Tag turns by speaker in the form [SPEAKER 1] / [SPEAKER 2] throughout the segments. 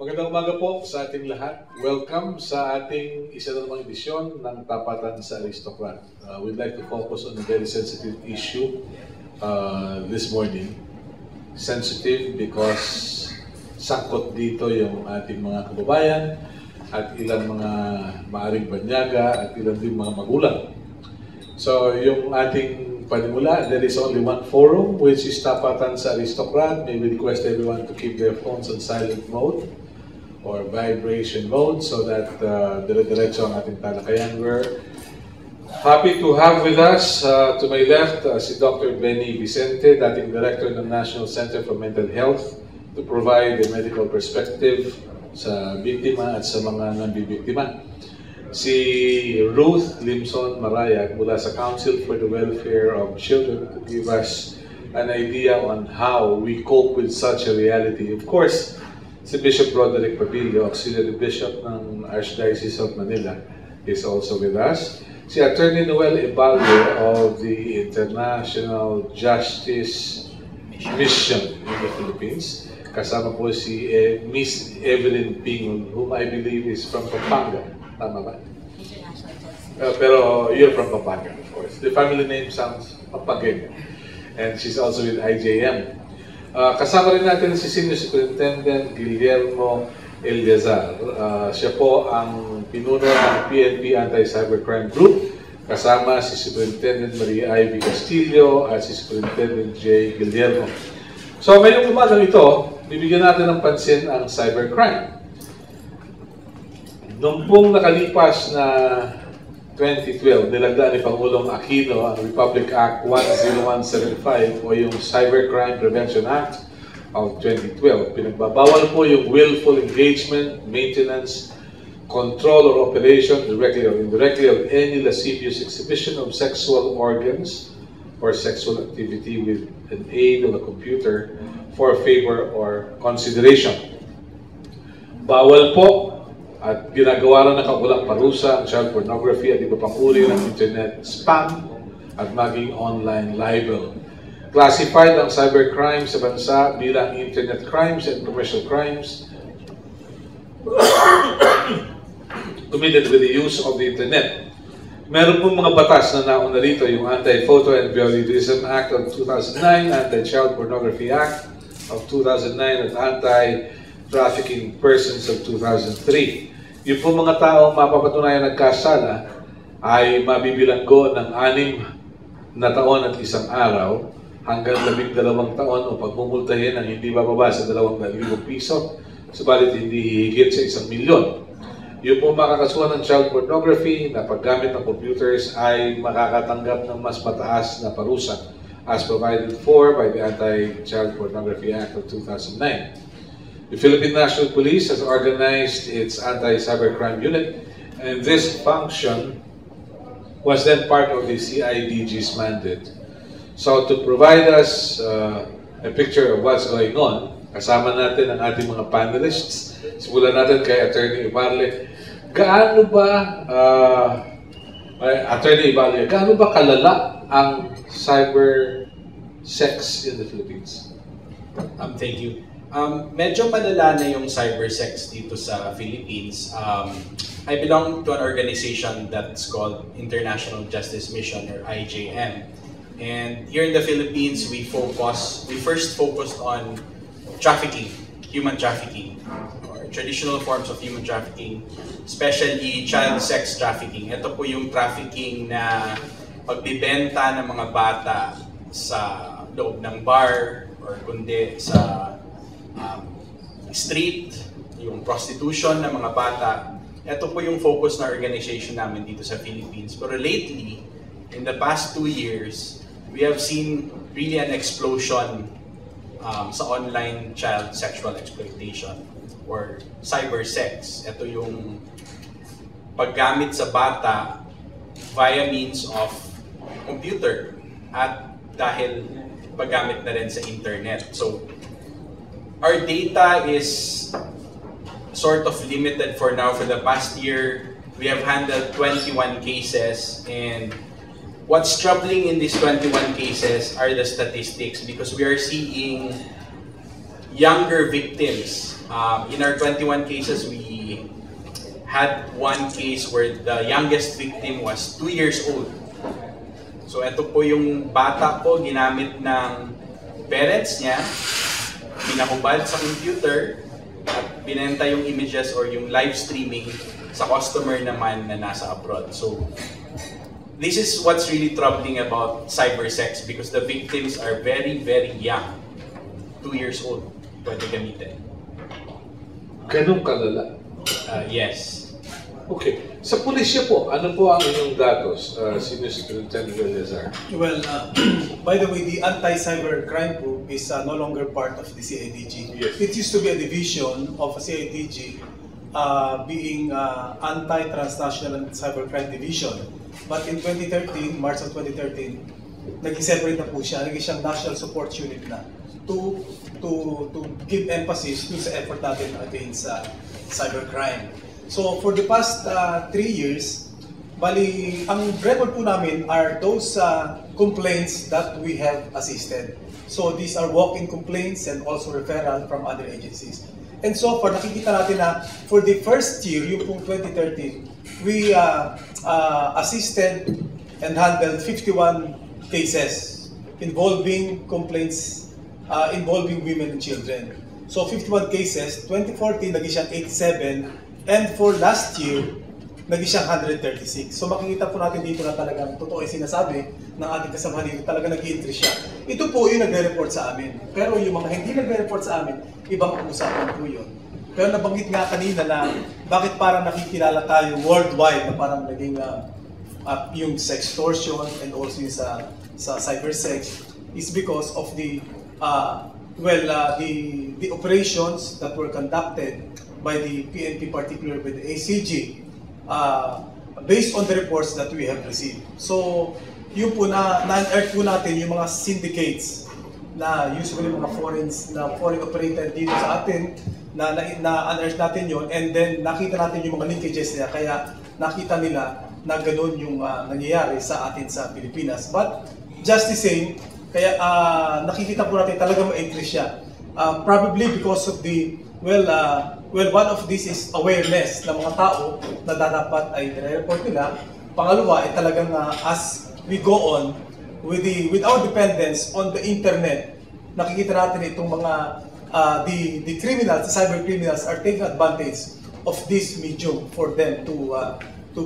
[SPEAKER 1] Magandang umaga po sa ating lahat. Welcome sa ating isa na namang edisyon ng Tapatan sa Aristocrat. We'd like to focus on a very sensitive issue this morning. Sensitive because sangkot dito yung ating mga kababayan at ilang mga maaring banyaga at ilang din mga magulang. So yung ating panimula, there is only one forum, which is Tapatan sa Aristocrat. May we request everyone to keep their phones on silent mode or vibration mode so that dire-diretso ang ating talakayan. We're happy to have with us to my left si Dr. Benny Vicente, dating Director ng National Center for Mental Health, to provide a medical perspective sa biktima at sa mga nambibiktima. Si Ruth Limson Marayag mula sa Council for the Welfare of Children to give us an idea on how we cope with such a reality. Of course, si Bishop Roderick Pabilio, Auxiliary Bishop ng Archdiocese of Manila, is also with us. Si Attorney Noel Ebalde of the International Justice Mission in the Philippines. Kasama po si Miss Evelyn Pingol, whom I believe is from Pampanga. Tama ba? Pero you're from Pampanga, of course. The family name sounds Pampanga. And she's also with IJM. Kasama rin natin si Senior Superintendent Guillermo Eliazar. Siya po ang pinuno ng PNP Anti-Cybercrime Group. Kasama si Superintendent Maria Ivy Castillo at si Superintendent J. Guillermo. So ngayong umagang ito, bibigyan natin ng pansin ang cybercrime. Noong pong nakalipas na 2012, nilagdaan ni Pangulong Aquino ang Republic Act 10175 o yung Cybercrime Prevention Act of 2012. Pinagbabawal po yung willful engagement, maintenance, control or operation, directly or indirectly, of any lascivious exhibition of sexual organs or sexual activity with an aid of a computer for favor or consideration. Bawal po at ginagawa rin ng kagulang parusa ang child pornography at iba pang uri ng internet spam at maging online libel. Classified ang cybercrime sa bansa bilang internet crimes and commercial crimes committed with the use of the internet. Meron pong mga batas na nauna rito, yung Anti-Photo and Voyeurism Act of 2009, Anti-Child Pornography Act of 2009 at Anti-Trafficking Persons of 2003. Yung po mga taong mapapatunayan nagkasala ay mabibilanggo ng 6 na taon at 1 araw hanggang 12 taon o pagmumultahin ng hindi bababa sa 200,000 piso, subalit hindi higit sa 1 milyon. Yung po makakasuhan ng child pornography na paggamit ng computers ay makakatanggap ng mas mataas na parusa as provided for by the Anti-Child Pornography Act of 2009. The Philippine National Police has organized its anti-cybercrime unit, and this function was then part of the CIDG's mandate. So to provide us a picture of what's going on, kasama natin ang ating mga panelists. Simulan natin kay Attorney Ibarle. Gaano ba, Attorney Ibarle, gaano ba kalala ang cyber sex in the Philippines?
[SPEAKER 2] Thank you. Medyo malala na yung cybersex dito sa Philippines. I belong to an organization that's called International Justice Mission or IJM. And here in the Philippines, we first focused on trafficking, human trafficking, or traditional forms of human trafficking, especially child sex trafficking. Ito po yung trafficking na pagbibenta ng mga bata sa loob ng bar or kundi sa street, yung prostitution ng mga bata. Ito po yung focus na organization namin dito sa Philippines. Pero lately, in the past 2 years, we have seen really an explosion sa online child sexual exploitation or cybersex. Ito yung paggamit sa bata via means of computer at dahil paggamit na rin sa internet. So, our data is sort of limited for now. For the past year, we have handled 21 cases, and what's troubling in these 21 cases are the statistics because we are seeing younger victims In our 21 cases, we had one case where the youngest victim was 2 years old. So ito po yung bata po, ginamit ng parents niya, pinahubad sa computer, at binenta yung images or yung live streaming sa customer naman na nasa abroad. So this is what's really troubling about cyber sex because the victims are very, very young. 2 years old, pwede gamitin.
[SPEAKER 1] Ganun kalala.
[SPEAKER 2] Yes.
[SPEAKER 1] Okay. Sa pulisya po, ano po ang inyong datos, Senior Superintendent Eleazar?
[SPEAKER 3] Well, by the way, the anti-cyber crime group is no longer part of the CIDG.
[SPEAKER 1] Yes.
[SPEAKER 3] It used to be a division of CIDG, being anti-transnational cybercrime division. But in 2013, March of 2013, naging separate na po siya, naging siyang national support unit na to give emphasis to sa effort natin against cybercrime. So for the past 3 years, bali, ang record po namin are those complaints that we have assisted. So these are walk-in complaints and also referral from other agencies. And so far, nakikita natin na for the first year, yung pong 2013, we assisted and handled 51 cases involving complaints involving women and children. So 51 cases, 2014 naging siyang 87, and for last year, naging siyang 136. So makikita po natin dito na talagang totoo yung sinasabi ng ating kasama dito, talaga nag-i-entry siya. Ito po yung nagre-report sa amin. Pero yung mga hindi nagre-report sa amin, ibang usapan po yun. Pero nabanggit nga kanina na bakit parang nakikilala tayo worldwide na parang naging yung sextortion and also yung sa cybersex is because of the the operations that were conducted by the PNP, particularly by the ACG, based on the reports that we have received. So, yun po na-unearth po natin yung mga syndicates na usually mga foreign operated dito sa atin, na-unearth natin yun, and then nakita natin yung mga linkages niya, kaya nakita nila na gano'n yung nangyayari sa atin sa Pilipinas. But, just the same, kaya nakikita po natin talaga ma-entry siya. Probably because of the, one of this is awareness ng mga tao na dapat ay nire-report nila. Pangalawa ay talagang as we go on with our dependence on the internet, nakikita natin itong mga the criminals, the cyber criminals are taking advantage of this medium for them to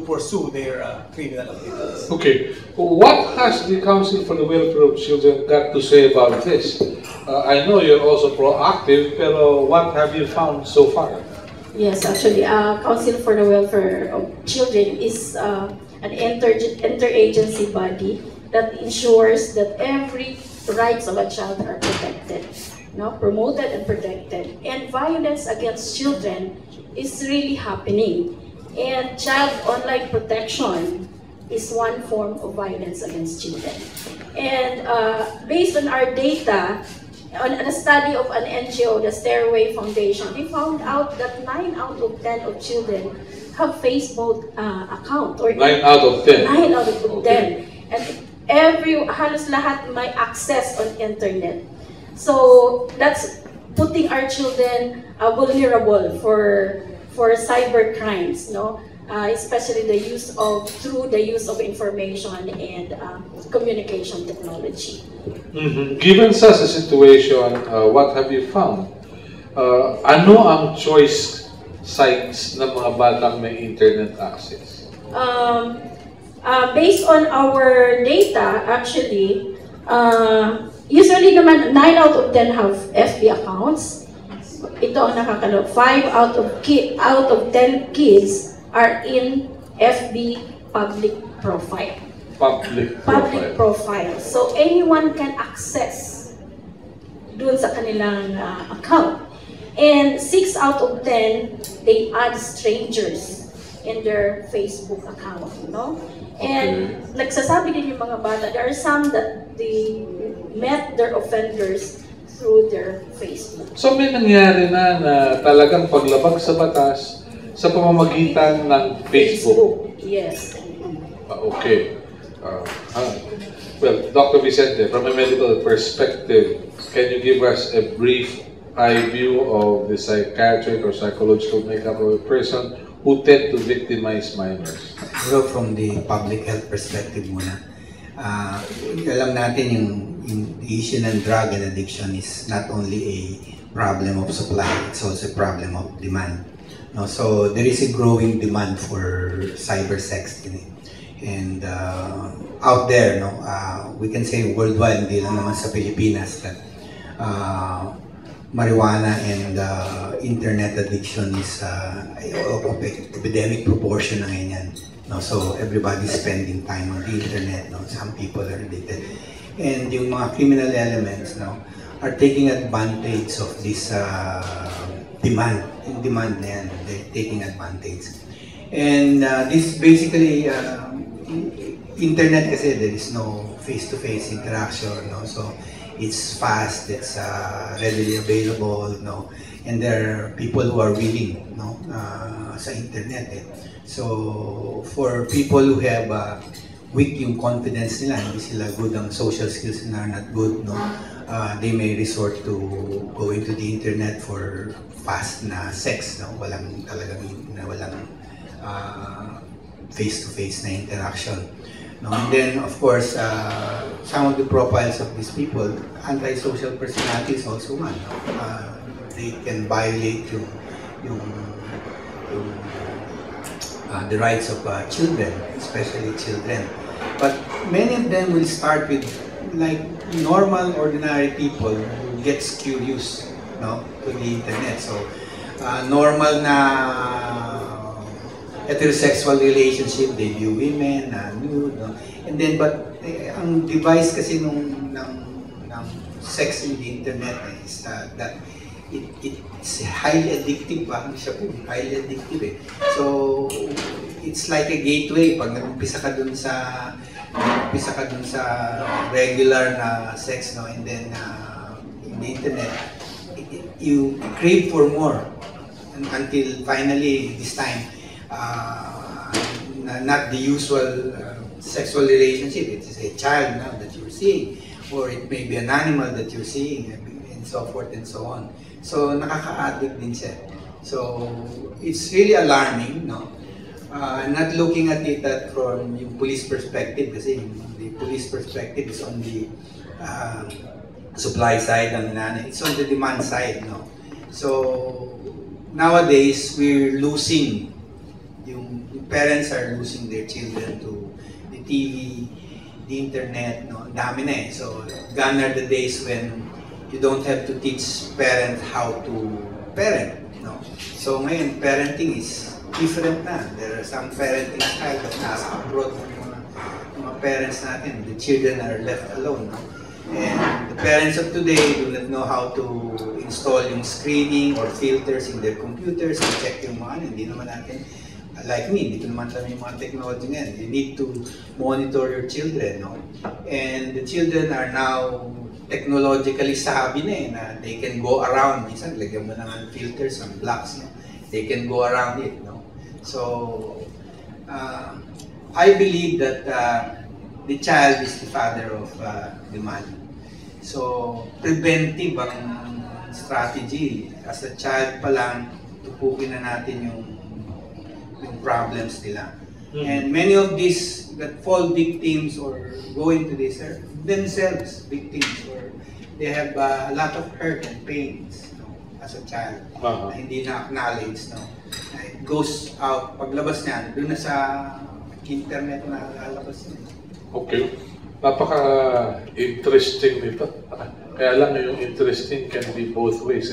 [SPEAKER 3] pursue their criminal activities.
[SPEAKER 1] Okay, what has the Council for the Welfare of Children got to say about this? I know you're also proactive, pero what have you found so far?
[SPEAKER 4] Yes, actually, Council for the Welfare of Children is an interagency body that ensures that every rights of a child are protected, promoted and protected. And violence against children is really happening. And child online protection is one form of violence against children. And based on our data, on a study of an NGO, the Stairway Foundation, they found out that 9 out of 10 of children have Facebook account. Or
[SPEAKER 1] 9 out of 10?
[SPEAKER 4] 9 out of 10. And halos lahat may access on internet. So that's putting our children vulnerable for cyber crimes, especially through the use of information and communication technology.
[SPEAKER 1] Mm-hmm. Given such a situation, what have you found? Ano ang choice sites ng mga batang may internet access?
[SPEAKER 4] Based on our data, actually, usually naman 9 out of 10 have FB accounts. Ito ang nakakalok. 5 out of 10 kids are in FB public profile.
[SPEAKER 1] Public
[SPEAKER 4] profile. So anyone can access dun sa kanilang account. And 6 out of 10, they add strangers in their Facebook account, And nagsasabi din yung mga bata, there are some that they met their offenders through their Facebook.
[SPEAKER 1] So may nangyari na talagang paglabag sa batas sa pamamagitan ng Facebook?
[SPEAKER 4] Yes.
[SPEAKER 1] Okay. Well, Dr. Vicente, from a medical perspective, can you give us a brief eye view of the psychiatric or psychological makeup of a person who tend to victimize minors?
[SPEAKER 5] Siguro from the public health perspective muna, alam natin yung issue ng drug and addiction is not only a problem of supply, it's also a problem of demand. No, so there is a growing demand for cyber sexting, and out there, no, we can say worldwide, hindi lang naman sa Pilipinas, that marijuana and internet addiction is of epidemic proportion na ganyan. No, so everybody's spending time on the internet. No, some people are addicted, and yung mga criminal elements, no, are taking advantage of this demand. Yung demand na yan, they're taking advantage. And this basically, internet kasi there is no face-to-face interaction, no? So it's fast, it's readily available, no? And there are people who are willing, no, sa internet. So for people who have weak yung confidence nila, hindi sila good ang social skills na are not good, no? They may resort to go into the internet for fast na sex, no? Walang face-to-face na interaction. No? And then, of course, some of the profiles of these people, antisocial personality is also one. No? They can violate the rights of children, especially children. But many of them will start with like normal, ordinary people who gets curious, no, to the internet. So, normal na heterosexual relationship, they view women, nude, no? And then, but ang device kasi ng sex in the internet is that it's highly addictive pa. Highly addictive. So, it's like a gateway. Pag nag-umpisa ka dun sa regular na sex, no, and then in the internet, you crave for more until finally this time, not the usual sexual relationship. It is a child now that you're seeing, or it may be an animal that you're seeing, and so forth and so on. So nakaka-addict din siya. So it's really alarming, no? Not looking at it from yung police perspective, kasi the police perspective is on the supply side, it's on the demand side, no? So nowadays we're losing, yung parents are losing their children to the TV, the internet, no? Dami na eh. So gone are the days when you don't have to teach parents how to parent, no? So ngayon parenting is different na. There are some parenting style that nasa abroad ng mga parents natin. The children are left alone, no? And the parents of today do not know how to install yung screening or filters in their computers and check yung mga hindi naman natin, like me, hindi ko naman alam yung mga technology ngayon. You need to monitor your children, no? And the children are now technologically savvy na eh, na they can go around. Minsan, lagyan mo na ng filters, ng blocks, no? They can go around it, no? So, I believe that the child is the father of the man. So, preventive ang strategy. As a child pa lang, tupukin na natin yung problems nila. And many of these that fall victims or go into this are themselves victims, or they have a lot of hurt and pains, no, as a child, na hindi na-acknowledge, no. It goes out, paglabas niyan, doon na sa internet na lalabas niya. Okay.
[SPEAKER 1] Napaka-interesting nito. Kaya lang yung interesting can be both ways.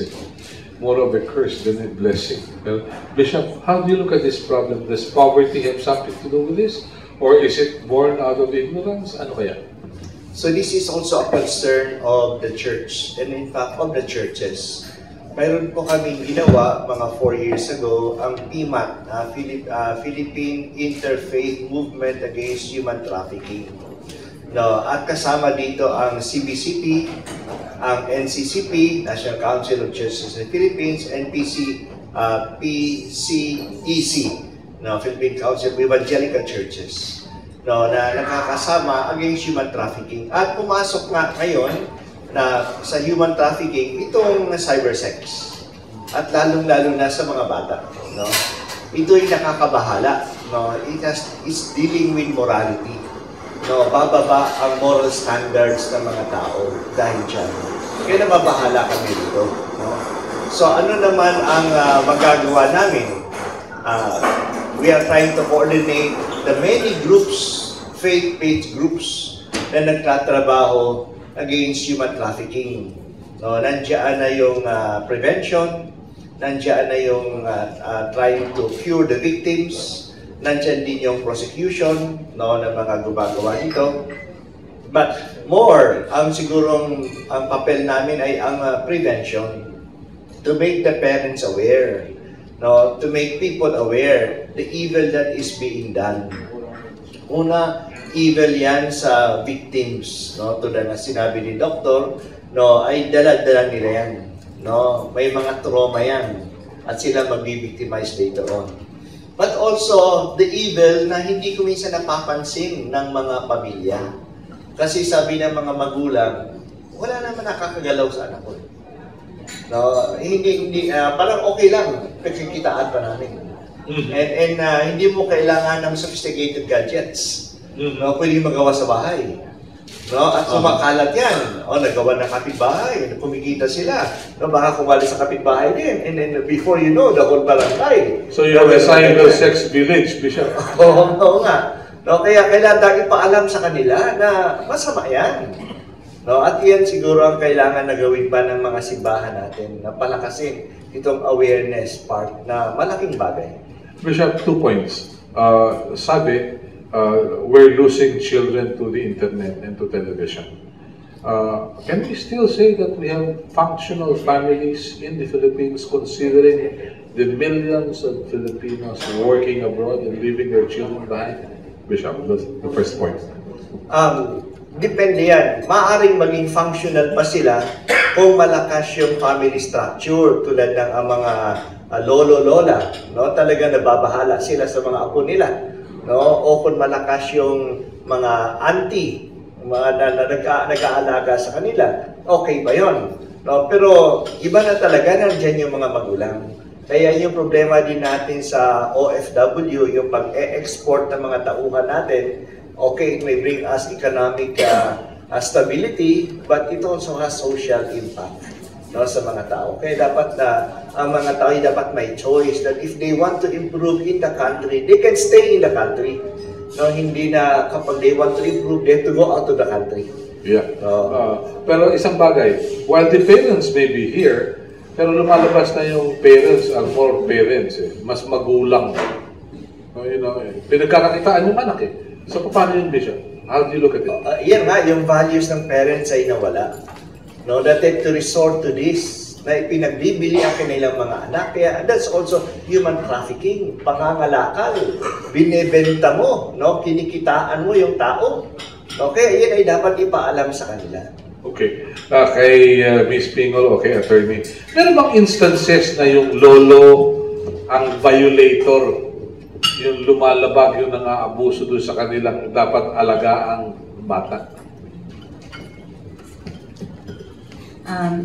[SPEAKER 1] More of a curse than a blessing. Well, Bishop, how do you look at this problem? Does poverty have something to do with this? Or is it born out of ignorance? Ano kaya?
[SPEAKER 6] So this is also a concern of the church, and in fact of the churches. Mayroon po kaming ginawa mga 4 years ago, ang PIMAT, Philippine Interfaith Movement Against Human Trafficking. No, at kasama dito ang CBCP, ang NCCP, National Council of Churches in the Philippines, and PCEC, no, Philippine Council of Evangelical Churches, no, na nakakasama against human trafficking. At pumasok nga ngayon na sa human trafficking, itong cybersex. At lalong-lalo na sa mga bata. No? Ito ay nakakabahala. No? It's dealing with morality. No? Bababa ang moral standards ng mga tao dahil dyan. Kaya nababahala kami dito. No? So ano naman ang magagawa namin? We are trying to coordinate the many groups, faith-based groups na nagtatrabaho against human trafficking. No, nandiyan na yung prevention, nandiyan na yung trying to cure the victims, nandiyan din yung prosecution, no, ng mga gumagawa dito. But more, sigurong ang papel namin ay ang prevention, to make the parents aware, no, to make people aware the evil that is being done. Una, evil yan sa victims, no, tulad na sinabi ni Doktor, no, ay dala-dala nila yan, no, may mga trauma yan at sila magbibictimize later on. But also the evil na hindi ko minsan napapansin ng mga pamilya, kasi sabi ng mga magulang, wala naman nakakagalaw sa anak ko, no, hindi parang okay lang, pagkikitaan pa namin. And hindi mo kailangan ng sophisticated gadgets. No, pwede magawa sa bahay. No, at kumakalat yan. O, nagawa ng kapitbahay, kumikita sila. No, baka kumali sa kapitbahay din. And then before you know, the whole barangay.
[SPEAKER 1] So you have a cyber sex village, Bishop.
[SPEAKER 6] Oo nga. No, kaya kailangan ipaalam sa kanila na masama yan. No, at yan siguro ang kailangan na gawin pa ng mga simbahan natin na palakasin itong awareness part na malaking bagay.
[SPEAKER 1] Bishop, 2 points. Sabi, we're losing children to the internet and to television. Can we still say that we have functional families in the Philippines, considering the millions of Filipinos working abroad and leaving their children behind? Bishop, that's the first point.
[SPEAKER 6] Depende yan. Maaaring maging functional pa sila kung malakas yung family structure tulad ng mga lolo-lola. No? Talaga nababahala sila sa mga apo nila. No? O kung malakas yung mga auntie, mga nag-aalaga sa kanila, okay ba yun? No? Pero iba na talaga, nandiyan yung mga magulang. Kaya yung problema din natin sa OFW, yung pag-e-export ng mga tauhan natin, okay, it may bring us economic stability, but it also has social impact, no, sa mga tao. Kaya dapat ang mga tao ay dapat may choice that if they want to improve in the country, they can stay in the country. No, hindi na kapag they want to improve, they have to go out of the country.
[SPEAKER 1] Yeah. Pero isang bagay, while the parents may be here, pero lumalabas na yung parents are more parents, mas magulang. Pinagkakakitaan yung anak eh. So paano yun, Bishop? How do you look at it?
[SPEAKER 6] Yan nga, yung values ng parents ay nawala. No, that they have to resort to this, na ipinagbibili ang kanilang mga anak. Kaya that's also human trafficking, pangangalakal. Binebenta mo, no? Kinikitaan mo yung tao. Okay, yan ay dapat ipaalam sa kanila.
[SPEAKER 1] Okay. Kay Ms. Pingol, okay, attorney. Meron bang instances na yung lolo ang violator, yung lumalabag, yung nang-aabuso doon sa kanilang dapat alagaang bata?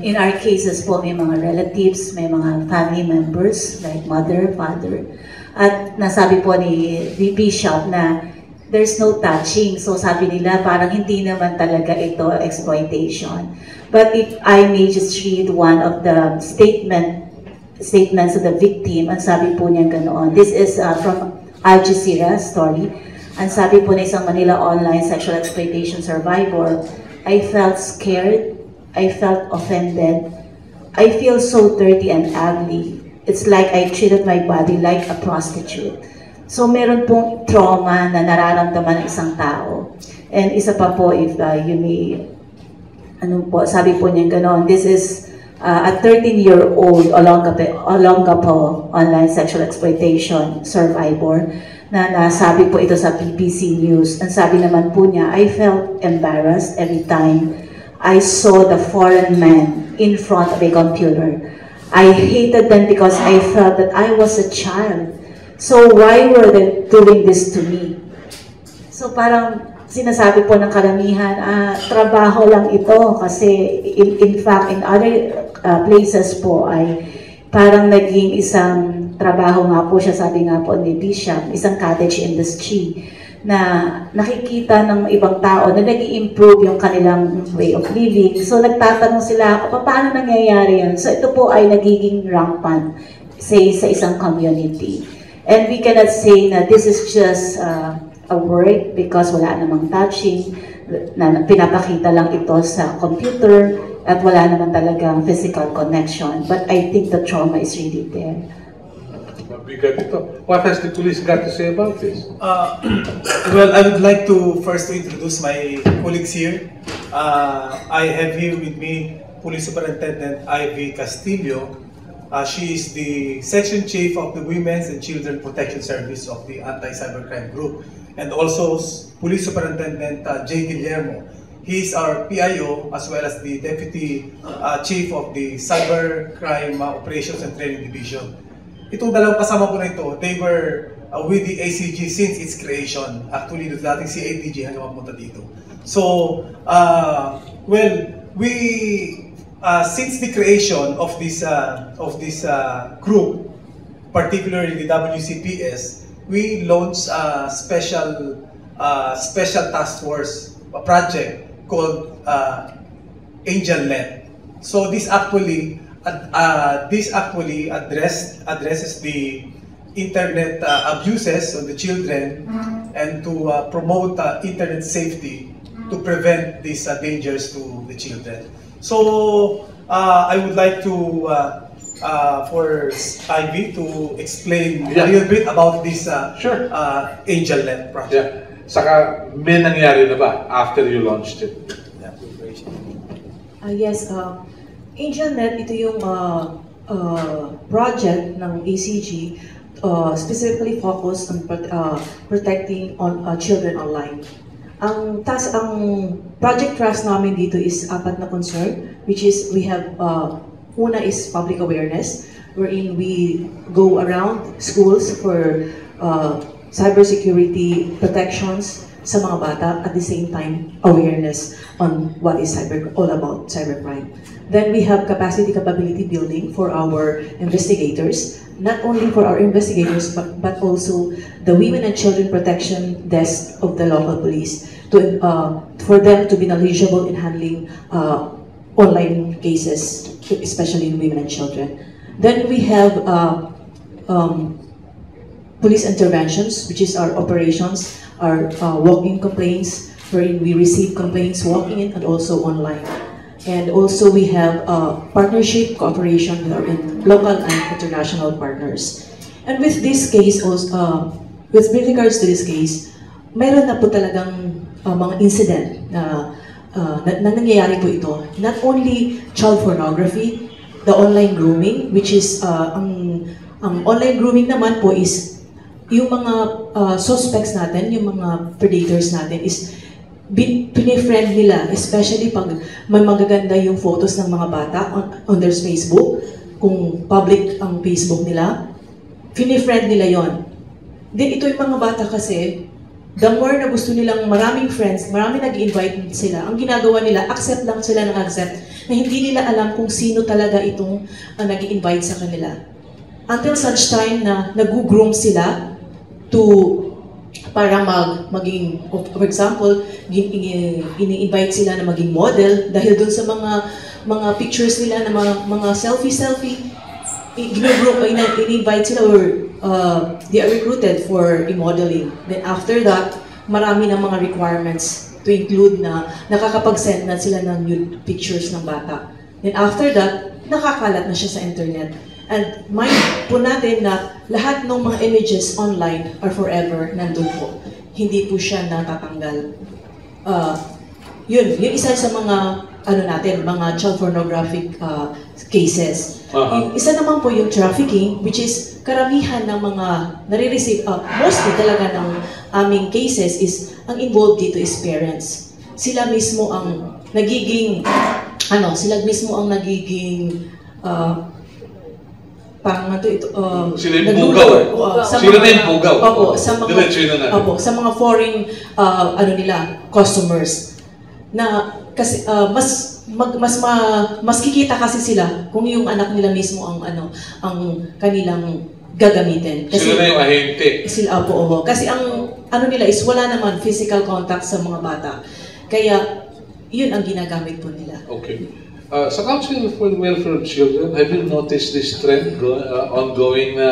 [SPEAKER 7] In our cases po, may mga relatives, may mga family members like mother, father. At nasabi po ni Bishop na there's no touching. So sabi nila parang hindi naman talaga ito exploitation. But if I may just read one of the statements of the victim, ang sabi po niya ganoon. This is from Al Jazeera story. Ang sabi po na isang Manila online sexual exploitation survivor, I felt scared, I felt offended, I feel so dirty and ugly. It's like I treated my body like a prostitute. So meron pong trauma na nararamdaman ng isang tao. And isa pa po, if you may, sabi po niya gano'n, this is a 13-year-old Olongapo online sexual exploitation survivor na nasabi po ito sa BBC News. Ang sabi naman po niya, I felt embarrassed every time I saw the foreign men in front of a computer. I hated them because I felt that I was a child. So why were they doing this to me? So parang sinasabi po ng karamihan, trabaho lang ito kasi in fact in other places po ay parang naging isang trabaho nga po siya, sabi nga po ni Bishop, isang cottage industry na nakikita ng ibang tao na nag-i-improve yung kanilang way of living. So nagtatanong sila, paano nangyayari yan? So ito po ay nagiging rampant, say, sa isang community. And we cannot say na this is just a word because wala namang touching, na pinapakita lang ito sa computer at wala naman talagang physical connection. But I think the trauma is really there.
[SPEAKER 1] What has the police got to say about this?
[SPEAKER 3] Well, I would like to first introduce my colleagues here. I have here with me Police Superintendent Ivy Castillo. She is the Section Chief of the Women's and Children Protection Service of the Anti-Cybercrime Group. And also Police Superintendent J. Guillermo. He is our PIO as well as the Deputy Chief of the Cybercrime Operations and Training Division. Itong dalawang kasama ko na ito, they were with the ACG since its creation. Actually, dating si ATG hanggang mapunta dito. So, well, we since the creation of this group, particularly the WCPS, we launched a special task force, a project called AngelNet. So this actually addresses the internet abuses of the children and to promote internet safety to prevent these dangers to the children. So I would like to for Ivy to explain a little bit about this AngelNet project.
[SPEAKER 1] Yeah. Saka may nangyari na ba after you launched it?
[SPEAKER 8] Yes, AngelNet, ito yung project ng ACG specifically focused on protecting children online. Ang project trust namin dito is 4 na concern, which is we have una is public awareness, wherein we go around schools for cybersecurity protections sa mga bata, at the same time awareness on what is all about cybercrime. Then we have capability building for our investigators, not only for our investigators but also the Women and Children Protection Desk of the local police for them to be knowledgeable in handling online cases, especially in women and children. Then we have police interventions, which is our operations, our walk-in complaints, wherein we receive complaints walking in and also online. And also we have partnership cooperation with our local and international partners. And with this case, also, with regards to this case, mayroon na po talagang mga incident na nangyayari po ito. Not only child pornography, the online grooming, which is ang online grooming naman po is yung mga suspects natin, yung mga predators natin is pinifriend nila, especially pag may magaganda yung photos ng mga bata on their Facebook, kung public ang Facebook nila, pinifriend nila yon. Then ito yung mga bata kasi, the more na gusto nilang maraming friends, marami nag-invite sila, ang ginagawa nila, accept lang sila ng accept, na hindi nila alam kung sino talaga itong nag-invite sa kanila. Until such time na nag-groom sila to para maging, for example, ini-invite sila na maging model dahil dun sa mga pictures nila na mga selfie, ini-invite sila or they are recruited for modeling. Then after that, marami ng mga requirements to include na nakakapag-send na sila ng nude pictures ng bata. Then after that, nakakalat na siya sa internet. And mind po natin na lahat ng mga images online are forever nandun po. Hindi po siya natatanggal. Yun isa sa mga mga child pornographic cases. Isa naman po yung trafficking, which is karamihan ng mga nare-receive, mostly talaga ng aming cases is, ang involved dito is parents. Sila mismo ang nagiging parang
[SPEAKER 1] Sila yung
[SPEAKER 8] nagluloko.
[SPEAKER 1] bugaw eh.
[SPEAKER 8] Sa
[SPEAKER 1] Sila
[SPEAKER 8] mga-
[SPEAKER 1] na yung bugaw.
[SPEAKER 8] Opo, sa mga,
[SPEAKER 1] Diretso yun na natin.
[SPEAKER 8] opo, sa mga foreign customers na kasi mas kikita kasi sila kung yung anak nila mismo ang kanilang gagamitin. Kasi
[SPEAKER 1] Sila na yung ahente.
[SPEAKER 8] sila opo. Kasi ang nila is wala naman physical contact sa mga bata. Kaya yun ang ginagamit po nila.
[SPEAKER 1] Okay. Sa Council for the Welfare of Children, have you noticed this trend ongoing na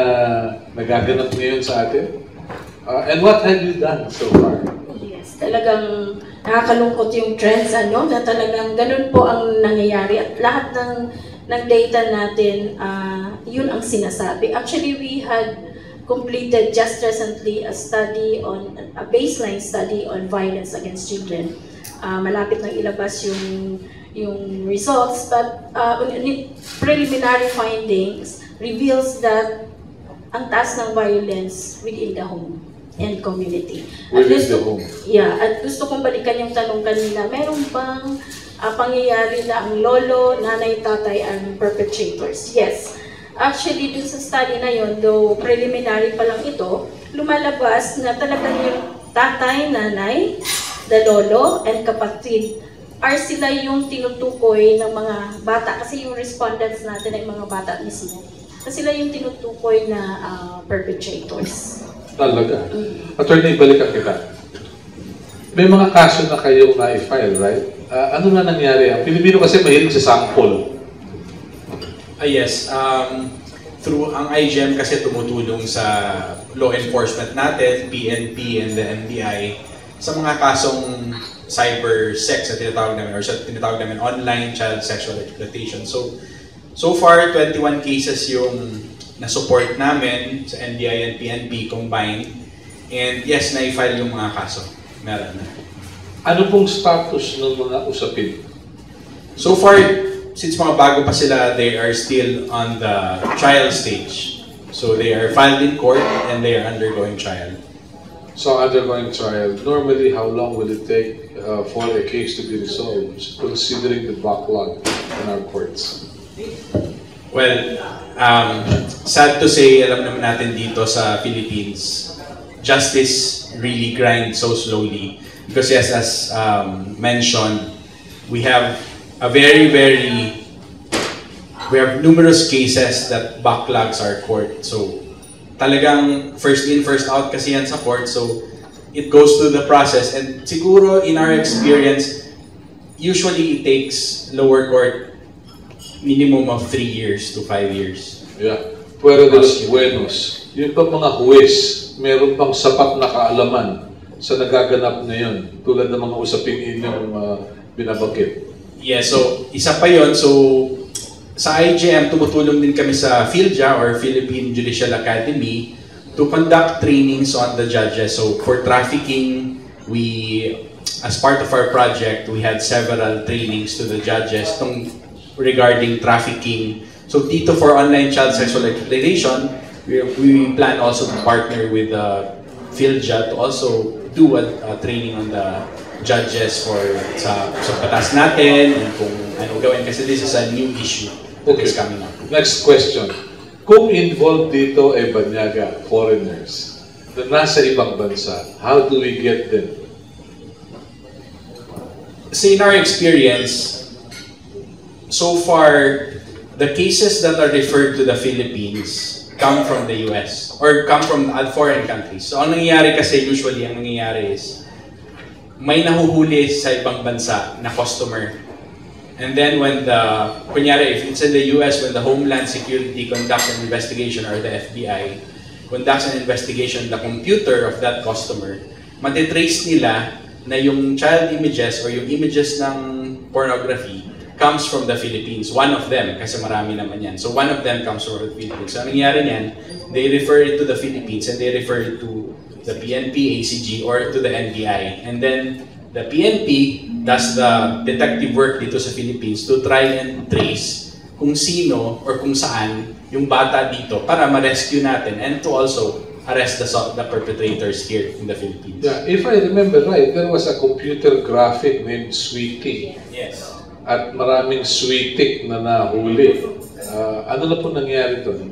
[SPEAKER 1] nagaganap ngayon sa atin? And what have you done so far?
[SPEAKER 4] Yes, talagang nakakalungkot yung trends, na talagang ganun po ang nangyayari. At lahat ng data natin, yun ang sinasabi. Actually, we had completed just recently a baseline study on violence against children. Malapit nang ilabas yung results, but preliminary findings reveals that ang taas ng violence within the home and community.
[SPEAKER 1] Within the home.
[SPEAKER 4] Yeah, at gusto kong balikan yung tanong kanina, meron bang pangyayari na ang lolo, nanay, tatay ang perpetrators? Yes. Actually, dun sa study na yun, though preliminary pa lang ito, lumalabas na talagang yung tatay, nanay, the lolo, and kapatid sila yung tinutukoy ng mga bata. Kasi yung respondents natin ay mga bata mismo. Kasi sila yung tinutukoy na perpetrators.
[SPEAKER 1] Talaga. Attorney, balikan kita. May mga kaso na kayong na-file, right? Ano na nangyari? Ang Pilipino kasi mahilig sa sample.
[SPEAKER 2] Yes. Through ang IGM kasi tumutulong sa law enforcement natin, PNP and the NBI, sa mga kasong cyber sex na tinatawag namin or sa tinatawag namin online child sexual exploitation. So far 21 cases yung na-support namin sa NBI and PNP combined. And yes, na-file yung mga kaso. Meron na.
[SPEAKER 1] Ano pong status ng mga usapin?
[SPEAKER 2] So far, since mga bago pa sila, they are still on the trial stage. So they are filed in court and they are undergoing trial.
[SPEAKER 1] So undergoing trial, normally how long will it take for a case to be resolved, considering the backlog in our courts?
[SPEAKER 2] Well, sad to say, alam naman natin dito sa Philippines, justice really grinds so slowly. Because yes, as mentioned, we have numerous cases that backlogs our court. So talagang first in, first out kasi yan sa court. So it goes through the process. And siguro in our experience, usually it takes lower court minimum of 3 years to 5 years.
[SPEAKER 1] Yeah. Pero de los buenos, yung pa mga huwes, meron pang sapat na kaalaman sa nagaganap na yun, tulad ng mga usaping inyong binabakit.
[SPEAKER 2] Yeah, so isa pa yon. So sa IGM, tumutulong din kami sa PhilJA or Philippine Judicial Academy to conduct trainings on the judges. So for trafficking, as part of our project, we had several trainings to the judges regarding trafficking. So dito for online child sexual exploitation, we plan also to partner with PhilJA to also do a training on the judges sa batas natin and kung ano gawin kasi this is a new issue that is coming up.
[SPEAKER 1] Next question. Kung involved dito ay banyaga, foreigners, na nasa ibang bansa, how do we get them?
[SPEAKER 2] So in our experience, so far, the cases that are referred to the Philippines come from the US or come from foreign countries. So ang nangyayari kasi usually, ang nangyayari is may nahuhuli sa ibang bansa na customer. And then when kunyari, if it's in the US, when the Homeland Security conducts an investigation or the FBI conducts an investigation, the computer of that customer, matitrace nila na yung child images or yung images ng pornography comes from the Philippines. One of them, kasi marami naman yan. So one of them comes from the Philippines. So ang nangyari niyan, they refer it to the Philippines and they refer it to the PNP, ACG, or to the NBI. And then the PNP does the detective work dito sa Philippines to try and trace kung sino or kung saan yung bata dito para ma-rescue natin and to also arrest the perpetrators here in the Philippines.
[SPEAKER 1] Yeah, if I remember right, there was a computer graphic named Sweetie.
[SPEAKER 2] Yes.
[SPEAKER 1] At maraming sweetik na nahuli. Ano na po nangyari doon?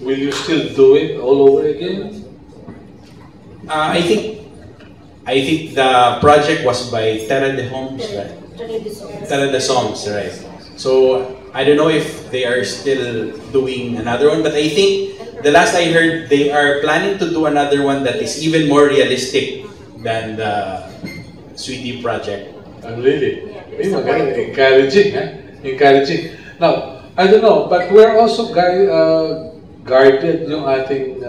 [SPEAKER 1] will you still do it all over again?
[SPEAKER 2] I think the project was by Terra de Homes, right? Terra de Homes, right? So I don't know if they are still doing another one, but I think the last I heard, they are planning to do another one that is even more realistic than the Sweetie project.
[SPEAKER 1] Really? Encouraging, huh? Encouraging. Now, I don't know, but we're also guarded yung ating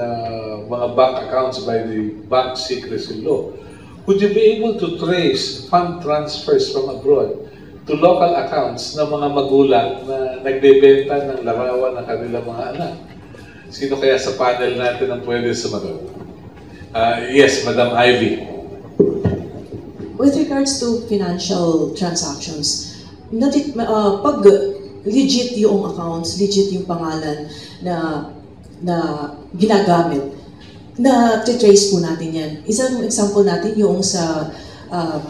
[SPEAKER 1] mga bank accounts by the bank secrecy law. Would you be able to trace fund transfers from abroad to local accounts ng mga magulang na nagbebenta ng larawan ng kanilang mga anak? Sino kaya sa panel natin ang pwede sumagot? Yes, Madam Ivy.
[SPEAKER 8] With regards to financial transactions, pag legit yung accounts, legit yung pangalan na ginagamit, na trace po natin yan. Isang example natin yung sa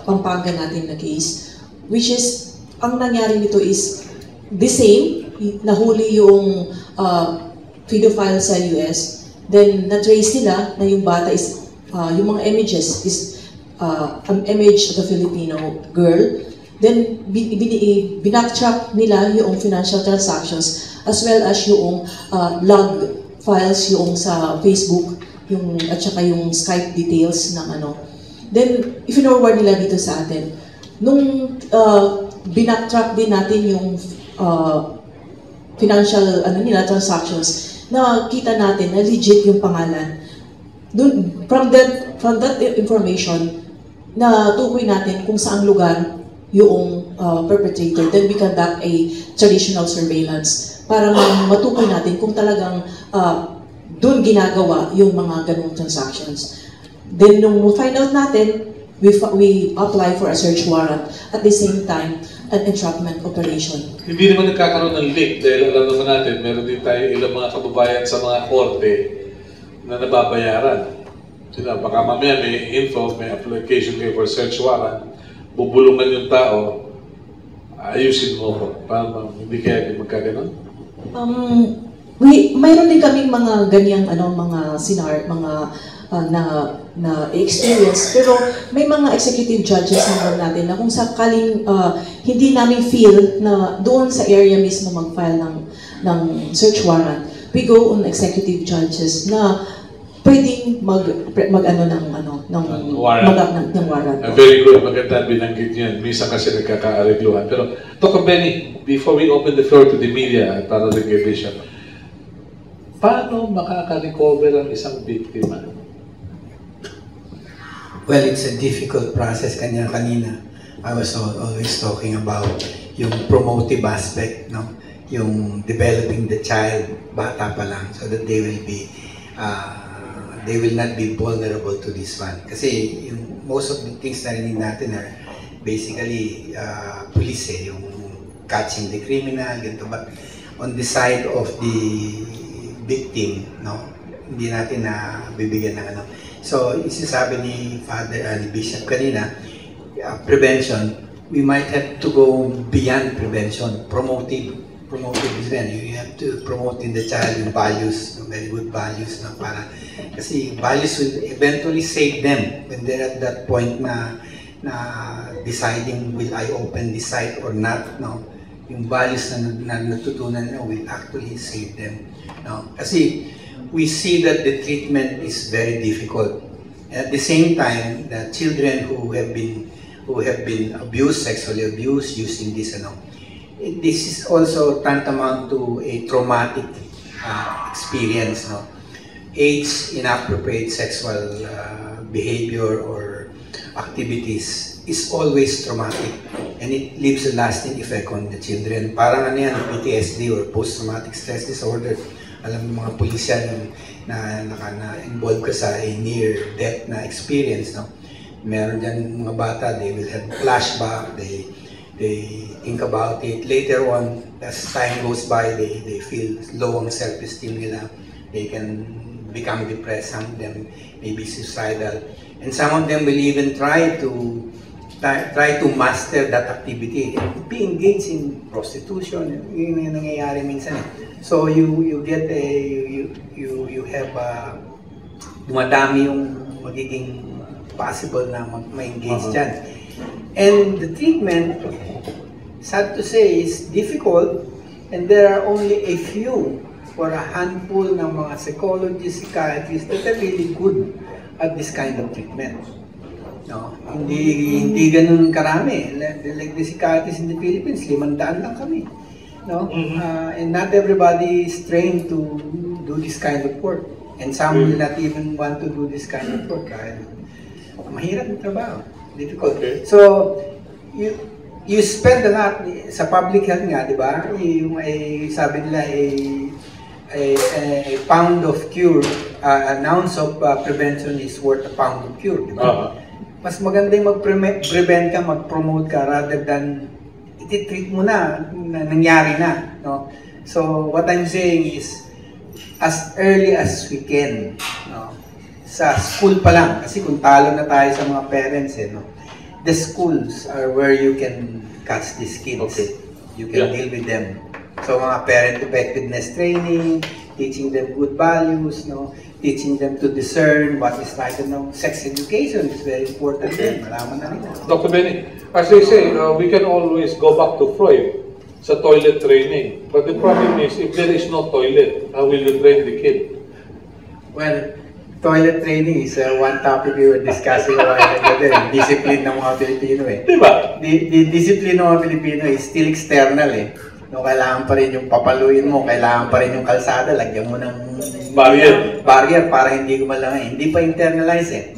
[SPEAKER 8] Pampanga natin na case, which is, ang nangyari nito is the same, nahuli yung pedophile sa US, then na-trace nila na yung bata is, yung mga images is an image of a Filipino girl, then binacktrack nila yung financial transactions as well as yung log files yung sa Facebook, yung at saka yung Skype details ng ano. Then i-forward nila dito sa atin. Nung binacktrack din natin yung financial transactions, nakita natin na legit yung pangalan. From that information, natukoy natin kung saang lugar yung perpetrator. Then we conduct a traditional surveillance para matukoy natin kung talagang doon ginagawa yung mga ganung transactions. Then nung find out natin, we apply for a search warrant. At the same time, an entrapment operation.
[SPEAKER 1] Hindi naman nagkakaroon ng leak dahil alam naman natin, meron din tayo ilang mga kababayan sa mga korte na nababayaran. Baka mamaya may info, may application kayo for search warrant, bubulungan yung tao, ayusin mo ko. Para hindi kaya magkaganon?
[SPEAKER 8] Mayroon din kaming mga ganyang mga na experience, pero may mga executive judges natin na kung sakaling hindi namin feel na doon sa area mismo mag-file ng search warrant, we go on executive judges na pwedeng ng warrant.
[SPEAKER 1] Very good, maganda binanggit niyan. Minsan kasi nagkakaarigluhan. Pero Dr. Benny, before we open the floor to the media para rin kay Bishop, paano makaka-recover ang isang biktima?
[SPEAKER 5] Well, it's a difficult process. Kanina, I was always talking about yung promotive aspect, no? Yung developing the child, bata pa lang, so that they will not be vulnerable to this one. Kasi yung most of the things na rin natin are basically police, yung catching the criminal, ganito. But on the side of the victim, no, hindi natin na bibigyan ng ano. So, isasabi ni Father and Bishop kanina, prevention, we might have to go beyond prevention, promotive is then. You have to promote in the child yung values, very good values, no, para kasi values will eventually save them when they're at that point na deciding will I open this site or not, no. Yung values na natutunan nila will actually save them, no. Kasi we see that the treatment is very difficult. At the same time, the children who have been abused, sexually abused, using this, this is also tantamount to a traumatic experience, no. Age inappropriate sexual behavior or activities is always traumatic, and it leaves a lasting effect on the children. Parang PTSD or post-traumatic stress disorder. Alam mo mga pulisya na involved ka sa a near-death na experience, no? Meron dyan mga bata, they will have flashback, they think about it. Later on, as time goes by, they feel low ang self-esteem nila. They can become depressed, some of them may be suicidal. And some of them will even try to try to master that activity. Be engaged in prostitution, yun yung nangyayari minsan. So you get you have dumadami yung magiging possible na ma-engage dyan. And the treatment, sad to say, is difficult, and there are only a few or a handful ng mga psychologists, psychiatrists that are really good at this kind of treatment. No, hindi ganun karami. Like the psychiatrists in the Philippines, 500 lang kami. No, and not everybody is trained to do this kind of work, and some will not even want to do this kind of work dahil mahirap yung trabaho, difficult. So you spend a lot sa public health nga, di ba? Yung sabi nila a pound of cure, an ounce of prevention is worth a pound of cure, di ba? Mas maganda yung mag-prevent ka, mag-promote ka rather than iti-treat mo na nangyari na, no? So what I'm saying is as early as we can, no? Sa school pa lang, kasi kung talo na tayo sa mga parents, no? The schools are where you can catch these kids. You can deal with them. So mga parent effectiveness training, teaching them good values, no? Teaching them to discern what is right and wrong. Sex education is very important din. Malaman na rin.
[SPEAKER 1] Dr. Benny, as they say, we can always go back to Freud sa toilet training. But the problem is, if there is no toilet, how will you train the kid?
[SPEAKER 5] Well, toilet training is one topic we were discussing a while ago. Discipline ng mga Pilipino eh.
[SPEAKER 1] Diba?
[SPEAKER 5] The discipline ng mga Pilipino is still external eh. No, kailangan pa rin yung papaluin mo, kailangan pa rin yung kalsada, lagyan mo ng barrier para hindi gumalangay. Hindi pa internalize eh.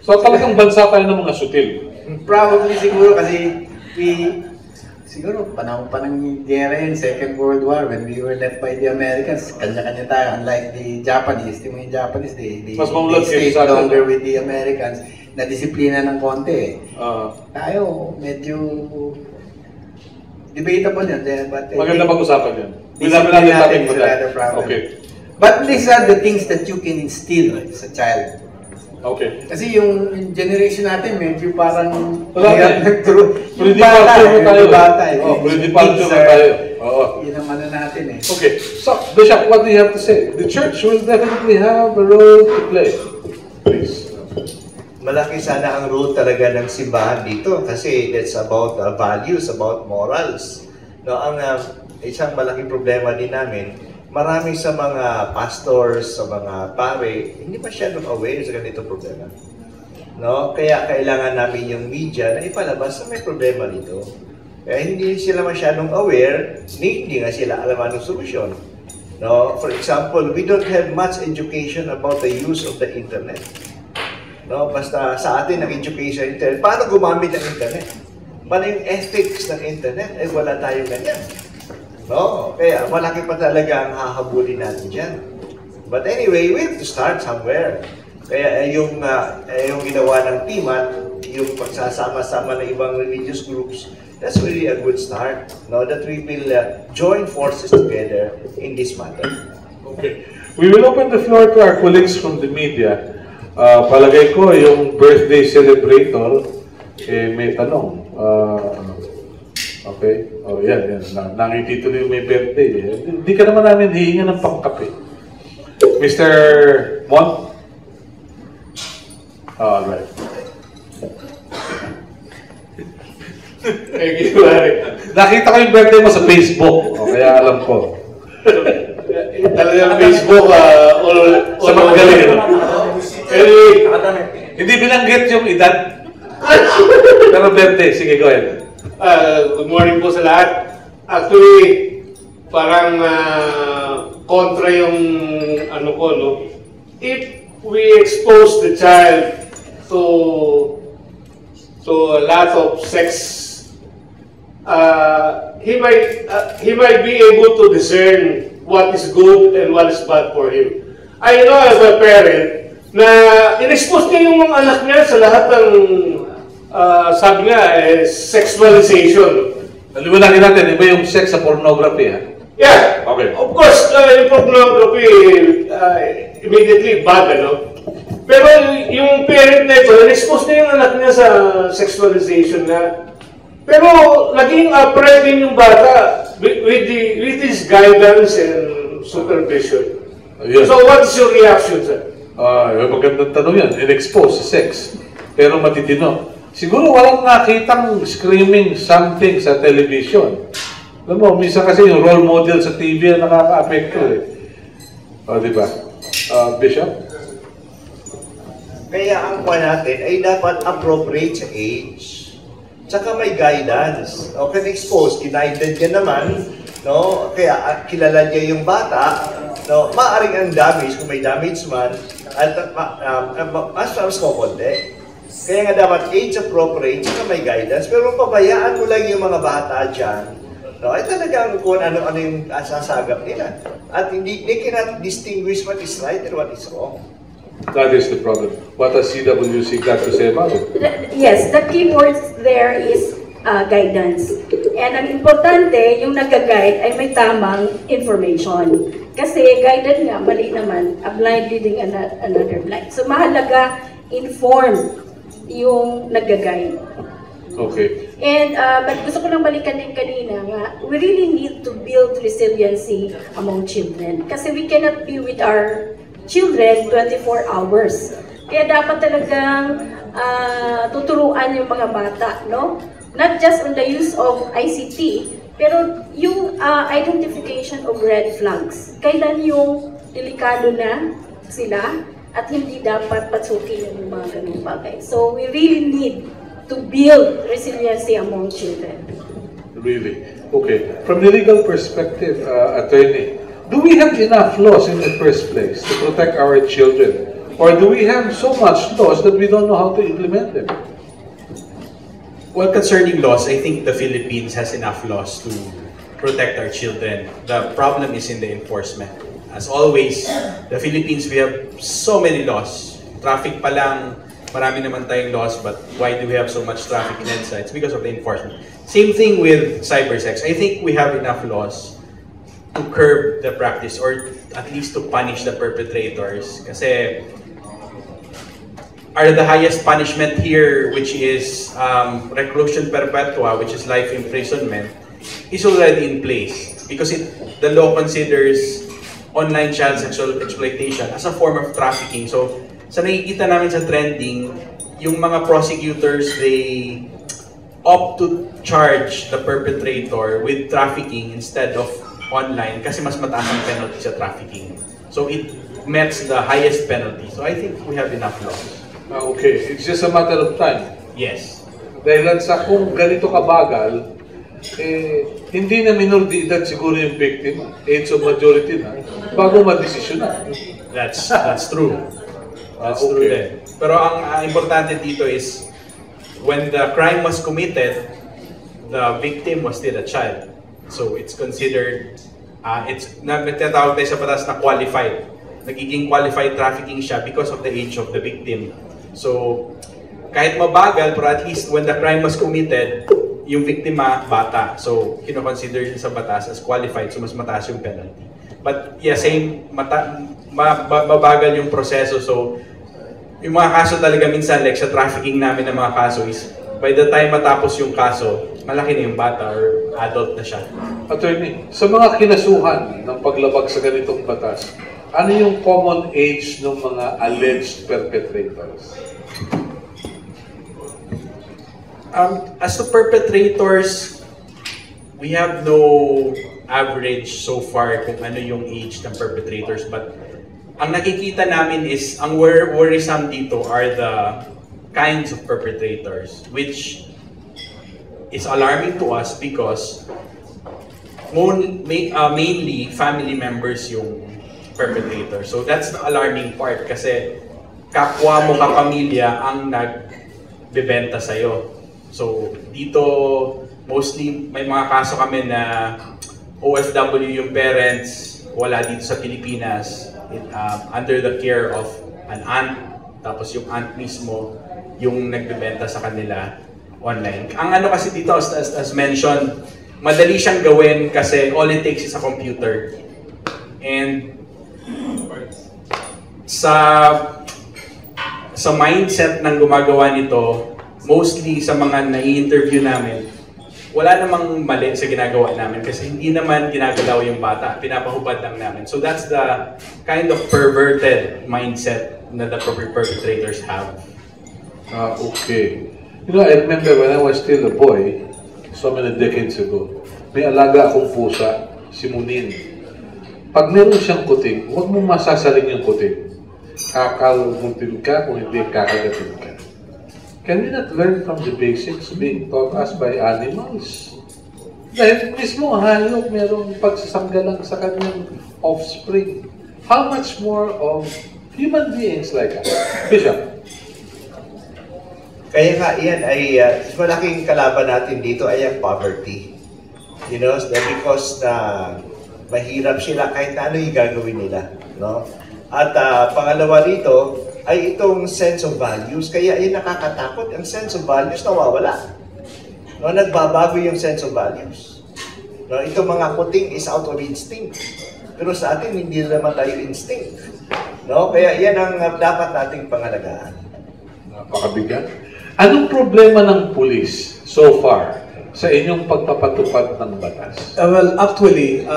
[SPEAKER 1] So talagang bansa tayo ng mga sutil?
[SPEAKER 5] Probably siguro kasi siguro panahon pa ng gera yun, Second World War, when we were left by the Americans, kanya-kanya tayo. Unlike the Japanese, yung Japanese, they stayed longer with the Americans, na disiplina ng konti eh. Tayo, medyo debatable yan. But
[SPEAKER 1] maganda pag-usapan yan. Okay.
[SPEAKER 5] But these are the things that you can instill sa child.
[SPEAKER 1] Okay.
[SPEAKER 5] Kasi yung generation natin medyo parang
[SPEAKER 1] bata tayo.
[SPEAKER 5] Yun ang ano natin eh.
[SPEAKER 1] Okay. So, Bishop, what do you have to say? The church will definitely have a role to play. Please.
[SPEAKER 6] Malaki sana ang role talaga ng simbahan dito kasi that's about values, about morals. No, ang isang malaking problema din namin, marami sa mga pastors, sa mga pare, hindi masyadong aware sa ganitong problema. No, kaya kailangan namin yung media na ipalabas na may problema dito. Kaya hindi sila masyadong aware, hindi nga sila alam anong solusyon. No, for example, we don't have much education about the use of the internet. No, basta sa atin ang education internet, paano gumamit ng internet? Paano yung ethics ng internet? Eh wala tayong ganyan. No, kaya malaki pa talaga ang hahabulin natin dyan. But anyway, we have to start somewhere. Kaya yung ginawa ng TIMAT, yung pagsasama-sama ng ibang religious groups, that's really a good start. No, that we will join forces together in this matter.
[SPEAKER 1] Okay. We will open the floor to our colleagues from the media. Palagay ko yung birthday celebrator, may tanong. Okay? Oh, yan. Nakikita yung may birthday. Hindi ka naman namin hihinga ng pangkape. Mr. Mon? Alright. Nakita ko yung birthday mo sa Facebook. Kaya alam ko.
[SPEAKER 9] Talagang Facebook,
[SPEAKER 1] sa mga galing. Hindi binanggit yung edad. Pero birthday, sige, go ahead.
[SPEAKER 9] Good morning po sa lahat. Actually, parang kontra yung ano ko, no? If we expose the child to a lot of sex, he might be able to discern what is good and what is bad for him. I know as a parent na in-expose niya yung mga anak niya sa lahat ng sabi nga, sexualization.
[SPEAKER 1] Naliwanagin natin, iba yung sex sa pornography, ha?
[SPEAKER 9] Yeah.
[SPEAKER 1] Okay.
[SPEAKER 9] Of course, yung pornography, immediately bad, ano? Pero yung parent na ito, expose na yung anak niya sa sexualization na. Pero naging upright din yung bata with his guidance and supervision.
[SPEAKER 1] Yes.
[SPEAKER 9] So what is your reaction, sir?
[SPEAKER 1] Magandang tanong yan. In-expose sa sex. Pero matitino. Siguro walang nakitang screaming something sa television. Alam mo, minsan kasi yung role model sa TV na nakaka-apekto eh. Di ba? Bishop?
[SPEAKER 6] Kaya ang pa natin ay dapat appropriate sa age. Tsaka may guidance. O kung expose, kinaided niya naman, no? Kaya kilala niya yung bata, no? Maaring ang damage, kung may damage man, at mas kukunti. Kaya nga dapat age appropriate, tsaka may guidance. Pero pabayaan mo lang yung mga bata dyan, no? Ay talagang kung ano yung sasagap nila. At they cannot distinguish what is right and what is wrong.
[SPEAKER 1] That is the problem. What has CWC got to say about it?
[SPEAKER 4] Yes, the key words there is guidance. And ang importante, yung nag-guide ay may tamang information. Kasi guided nga, mali naman, a blind leading another blind. So mahalaga, inform yung nag-guide.
[SPEAKER 1] Okay.
[SPEAKER 4] And but gusto ko lang balikan din kanina nga, we really need to build resiliency among children. Kasi we cannot be with our children 24 hours. Kaya dapat talagang tuturuan yung mga bata, no? Not just on the use of ICT, pero yung identification of red flags. Kailan yung delikado na sila at hindi dapat patsukin yung mga ganung bagay. So we really need to build resiliency among children.
[SPEAKER 1] Really? Okay. From the legal perspective, attorney, do we have enough laws in the first place to protect our children? Or do we have so much laws that we don't know how to implement them?
[SPEAKER 2] Well, concerning laws, I think the Philippines has enough laws to protect our children. The problem is in the enforcement. As always, the Philippines, we have so many laws. Traffic pa lang, marami naman tayong laws, but why do we have so much traffic in EDSA? It's because of the enforcement. Same thing with cybersex. I think we have enough laws to curb the practice or at least to punish the perpetrators. Kasi the highest punishment here, which is reclusion perpetua, which is life imprisonment, is already in place because the law considers online child sexual exploitation as a form of trafficking. So sa nakikita namin sa trending, yung mga prosecutors, they opt to charge the perpetrator with trafficking instead of online kasi mas mataas ang penalty sa trafficking. So it meets the highest penalty. So I think we have enough laws.
[SPEAKER 1] Okay, it's just a matter of time.
[SPEAKER 2] Yes.
[SPEAKER 1] Dahil sa kung ganito kabagal, hindi na minor de edad siguro yung victim, age of majority na, bago ma-desisyon na.
[SPEAKER 2] That's true. That's
[SPEAKER 1] Okay.
[SPEAKER 2] true din. Pero ang importante dito is, when the crime was committed, the victim was still a child. So it's considered, nagtatawag tayo sa batas na qualified. Nagiging qualified trafficking siya because of the age of the victim. So, kahit mabagal, pero at least when the crime was committed, yung biktima, bata. So, kino-consider siya sa batas as qualified, so mas mataas yung penalty. But yeah, same, mabagal yung proseso. So, yung mga kaso talaga minsan, like sa trafficking namin ng mga kaso is, by the time matapos yung kaso, malaki na yung bata or adult na siya.
[SPEAKER 1] Attorney, sa mga kinasuhan ng paglabag sa ganitong batas, ano yung common age ng mga alleged perpetrators?
[SPEAKER 2] As to perpetrators, we have no average so far kung ano yung age ng perpetrators. But ang nakikita namin is, ang worrisome dito are the kinds of perpetrators, which is alarming to us because mainly family members yung perpetrator. So that's the alarming part kasi kapwa mo kapamilya ang nagbebenta sa'yo. So dito, mostly may mga kaso kami na OFW yung parents, wala dito sa Pilipinas, under the care of an aunt, tapos yung aunt mismo yung nagbebenta sa kanila online. Ang ano kasi dito, as mentioned, madali siyang gawin kasi all it takes is a computer. And sa sa mindset ng gumagawa nito, mostly sa mga nai-interview namin, wala namang mali sa ginagawa namin kasi hindi naman ginagalaw yung bata, pinapahubad lang namin. So that's the kind of perverted mindset that the perpetrators have.
[SPEAKER 1] Okay. You know, I remember when I was still a boy, so many decades ago, may alaga akong pusa, si Munin. Pag meron siyang kuting, huwag mong masasalin yung kuting. Kakalmutin ka kung hindi kakagatin ka. Can we not learn from the basics being taught us by animals? Dahil mismo hayop merong pagsasanggalang sa kanyang offspring. How much more of human beings like us? Bishop?
[SPEAKER 6] Kaya nga, yan ay malaking kalaban natin dito ay ang poverty. You know, because mahirap sila kahit ano yung gagawin nila. No? At pangalawa rito ay itong sense of values. Kaya ay nakakatakot. Ang sense of values nawawala. No? Nagbabago yung sense of values. No? Itong mga kuting is out of instinct. Pero sa atin, hindi naman tayo instinct. No? Kaya yan ang dapat nating pangalagaan.
[SPEAKER 1] Napakabigat. Anong problema ng pulis so far sa inyong pagpapatupad ng batas?
[SPEAKER 3] Well, actually,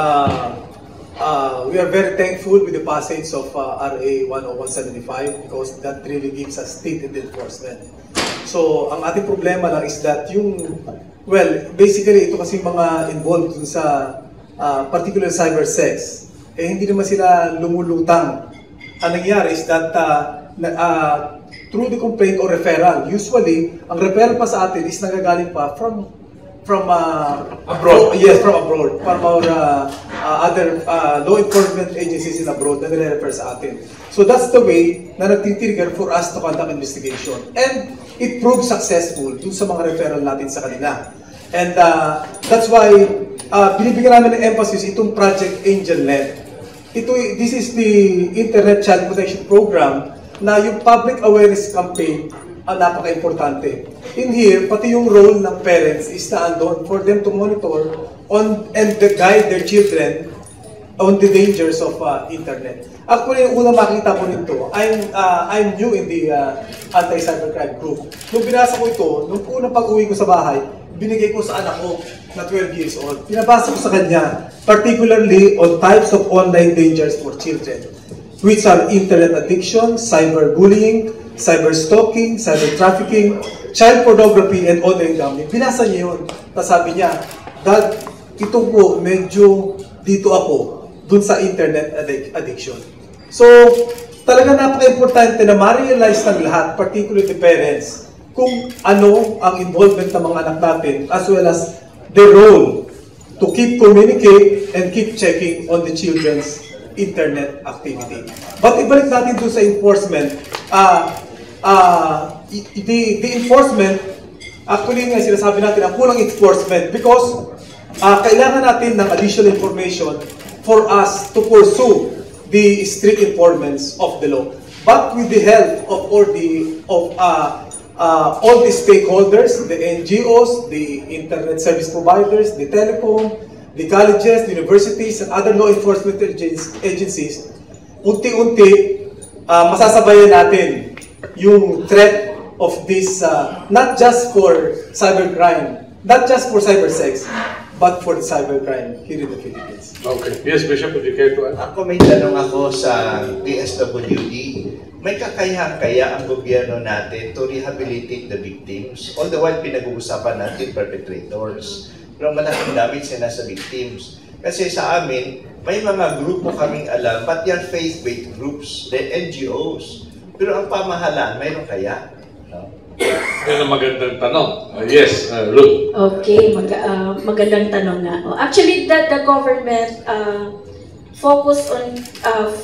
[SPEAKER 3] we are very thankful with the passage of RA 10175 because that really gives us state and enforcement. So, ang ating problema lang is that basically ito kasi mga involved dun sa particular cyber sex, hindi naman sila lumulutang. Ang nangyari is that through the complaint or referral, usually, ang referral pa sa atin is nagagaling pa from abroad. Yes, from abroad. From our other law enforcement agencies in abroad na nire-refer sa atin. So that's the way na nagtitrigger for us to conduct investigation. And it proved successful dun sa mga referral natin sa kanila. And that's why binibigyan namin ng emphasis itong Project AngelNet. This is the Internet Child Protection Program na yung public awareness campaign ang napaka-importante. In here, pati yung role ng parents is na andon for them to monitor and guide their children on the dangers of internet. Actually, yung unang makita ko nito, I'm new in the anti-cybercrime group. Nung binasa ko ito, nung unang pag-uwi ko sa bahay, binigay ko sa anak ko na 12 years old. Pinabasa ko sa kanya, particularly on types of online dangers for children, which are internet addiction, cyberbullying, cyberstalking, cyber trafficking, child pornography, and online gambling. Binasa niya yun. Tapos sabi niya, Dad, ito po, medyo dito ako, dun sa internet addiction. So, talaga napaka-importante na ma-realize ng lahat, particularly the parents, kung ano ang involvement ng mga anak natin, as well as the role to keep communicate and keep checking on the children's internet activity. But ibalik natin doon sa enforcement. The enforcement, actually nga sinasabi natin ang kulang enforcement because kailangan natin ng additional information for us to pursue the strict enforcement of the law. But with the help of all the stakeholders, the NGOs, the internet service providers, the telecom, the colleges, the universities, and other law enforcement agencies, unti-unti masasabayan natin yung threat of this, not just for cybercrime, not just for cybersex, but for the cybercrime here in the Philippines.
[SPEAKER 1] Okay. Yes, Bishop, would you care to add?
[SPEAKER 6] Ako may tanong ako sa DSWD. May kakayahan kaya ang gobyerno natin to rehabilitate the victims? All the while pinag-uusapan natin perpetrators. Pero malaking damage na sa victims. Kasi sa amin, may mga grupo kaming alam, but yan faith-based groups, the NGOs. Pero ang pamahalaan, mayroon kaya? No?
[SPEAKER 1] Yan ang magandang tanong. Yes, Ruth.
[SPEAKER 4] Okay, magandang tanong nga. Actually, the government focused on 5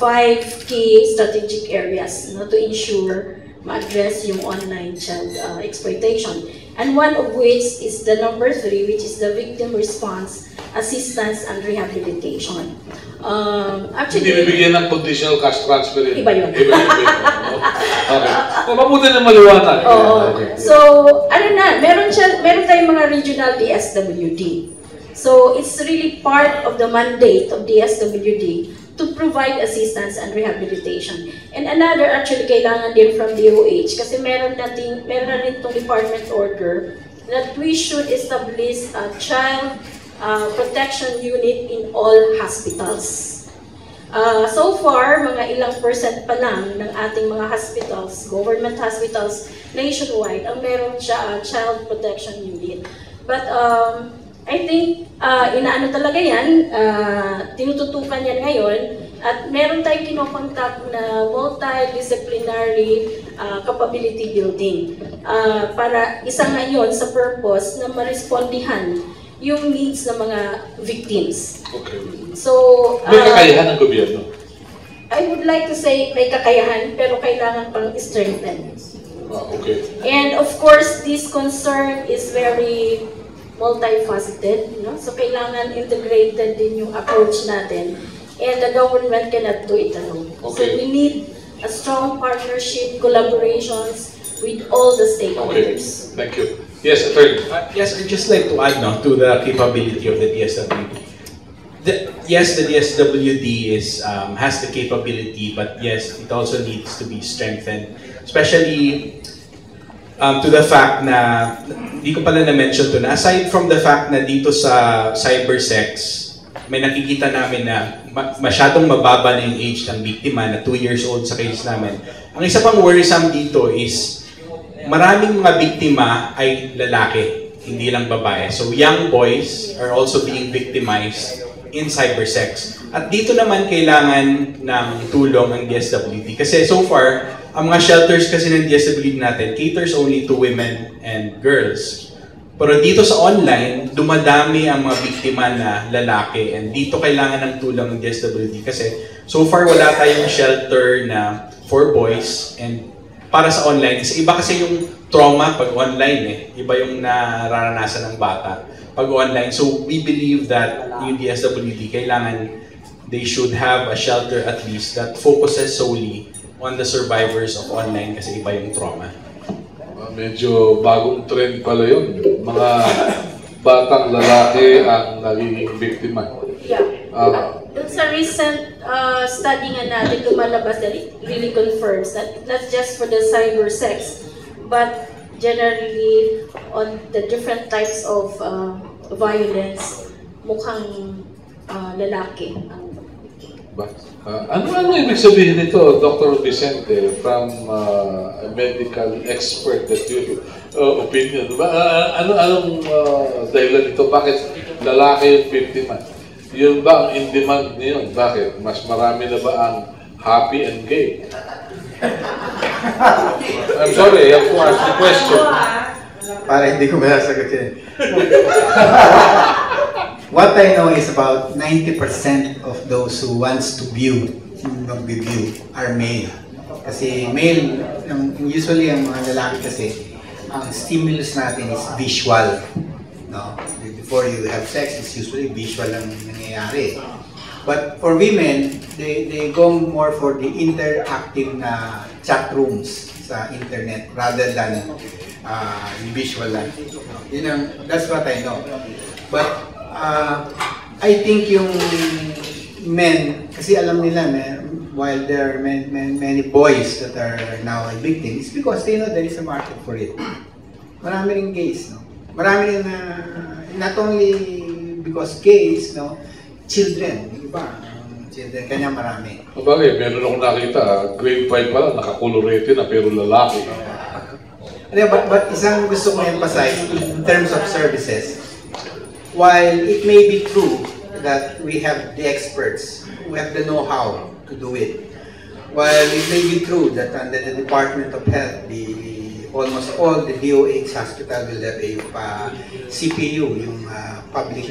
[SPEAKER 4] key strategic areas to ensure ma-address yung online child exploitation. And one of which is the number 3, which is the victim response, assistance, and rehabilitation. Actually,
[SPEAKER 1] hindi bibigyan ng conditional cash transfer yun.
[SPEAKER 4] Iba yun.
[SPEAKER 1] Iba yun. Okay. Mabuti na maliwanag.
[SPEAKER 4] So, meron tayong mga regional DSWD. So, it's really part of the mandate of DSWD to provide assistance and rehabilitation. And another, actually, kailangan din from DOH, kasi meron na rin itong department order that we should establish a child protection unit in all hospitals. So far, mga ilang percent pa lang ng ating mga hospitals, government hospitals nationwide, ang meron siya child protection unit. But I think inaano talaga yan, tinututukan yan ngayon, at meron tayong kinokontak na multidisciplinary capability building. Para isa ngayon sa purpose na marespondihan yung needs ng mga victims.
[SPEAKER 1] Okay.
[SPEAKER 4] So,
[SPEAKER 1] may kakayahan ng gobyerno?
[SPEAKER 4] I would like to say may kakayahan, pero kailangan pang strengthen.
[SPEAKER 1] Okay.
[SPEAKER 4] And of course, this concern is very multifaceted, so kailangan integrated din yung approach natin. And the government cannot do it alone.
[SPEAKER 1] Okay.
[SPEAKER 4] So we need a strong partnership, collaborations with all the stakeholders.
[SPEAKER 1] Okay. Thank you. Yes, Attorney.
[SPEAKER 2] Yes, I'd just like to add to the capability of the DSWD. Yes, the DSWD has the capability, but yes, it also needs to be strengthened, especially to the fact na, hindi ko pala na-mention to, na aside from the fact na dito sa cybersex, may nakikita namin na masyadong mababa na yung age ng biktima, na 2 years old sa case namin. Ang isa pang worrisome dito is, maraming mga biktima ay lalaki, hindi lang babae. So young boys are also being victimized in cybersex. At dito naman kailangan ng tulong ng DSWD. Kasi so far, ang mga shelters kasi ng DSWD natin caters only to women and girls. Pero dito sa online, dumadami ang mga biktima na lalaki. And dito kailangan ng tulong ng DSWD. Kasi so far wala tayong shelter na for boys and para sa online. Kasi iba kasi yung trauma pag online eh. Iba yung nararanasan ng bata pag online. So we believe that yung DSWD, kailangan they should have a shelter at least that focuses solely on the survivors of online kasi iba yung trauma.
[SPEAKER 1] Medyo bagong trend pala yun. Mga batang lalaki ang nagiging biktima.
[SPEAKER 4] Yeah. Dun sa recent study nga natin, lumalabas that it really confirms that not just for the cyber sex, but generally on the different types of violence, mukhang lalaki ang
[SPEAKER 1] ano ibig sabihin nito, Dr. Vicente, from a medical expert that you opinion? Anong dahilan nito? Bakit lalaki yung biktima? Yun ba ang in-demand niyon? Bakit? Mas marami na ba ang happy and gay? I'm sorry, I have to ask the question.
[SPEAKER 5] Para hindi ko masasagutin. What I know is about 90% of those who wants to mag-view are male. Kasi male, usually ang mga lalaki kasi, ang stimulus natin is visual. No? Before you have sex, it's usually visual ang nangyayari. But for women, they go more for the interactive na chat rooms sa internet rather than visual lang. That's what I know. But I think yung men, kasi alam nila, while there are many boys that are now victims, because they know there is a market for it. Marami rin gays, no? Marami rin not only because gays, no? Children, iba. Children, kanya marami.
[SPEAKER 1] Bagay, meron akong nakita, grade 5 pa lang, nakakolorete na pero lalaki.
[SPEAKER 5] But isang gusto ko emphasize in terms of services, while it may be true that we have the experts, we have the know-how to do it, while it may be true that under the Department of Health, almost all the DOH hospital will have a CPU, yung Public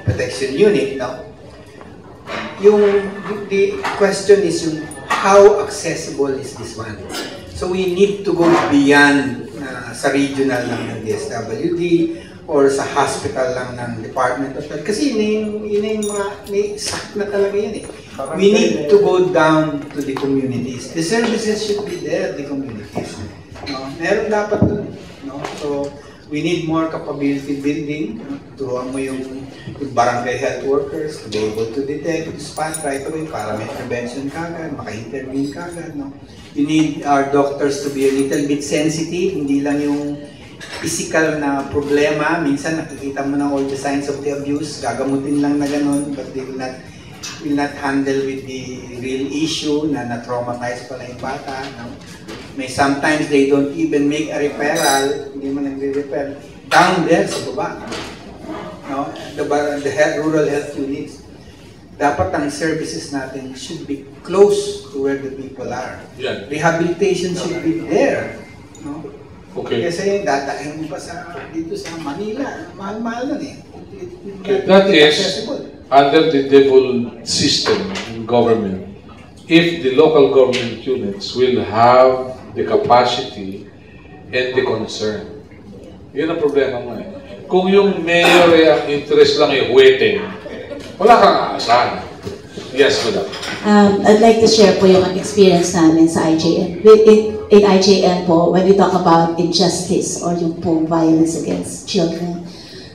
[SPEAKER 5] Protection Unit, no? The question is how accessible is this one? So we need to go beyond sa regional lang ng DSWD, or sa hospital lang ng Department of Health. Kasi yun yung mga, may sakit na talaga yun eh. We need to go down to the communities. The services should be there, the communities. No? Meron dapat dun. No? So, We need more capability building. Turuan mo yung barangay health workers to be able to detect, spot right away para may prevention kagad, maka-intervene kagad. No? You need our doctors to be a little bit sensitive, hindi lang yung physical na problema. Minsan nakikita mo na all the signs of the abuse, gagamutin lang na ganun, but they will not handle with the real issue na na-traumatize pala yung bata. No? May sometimes they don't even make a referral, hindi man nagre-refer, down there sa baba. No? The rural health units. Dapat ang services natin should be close to where the people are.
[SPEAKER 1] Yeah.
[SPEAKER 5] Rehabilitation should be there. No?
[SPEAKER 1] Okay.
[SPEAKER 5] Kasi dadahin mo pa dito sa Manila, mahal-mahal lang eh.
[SPEAKER 1] That is under the devil system in government. If the local government units will have the capacity and the concern. Yun ang problema mo eh. Kung yung mayor ay ang interest lang ay waiting, wala kang aasahan. Yes, madam.
[SPEAKER 7] I'd like to share po yung experience namin sa IJN. In IJN po, when we talk about injustice or yung po violence against children,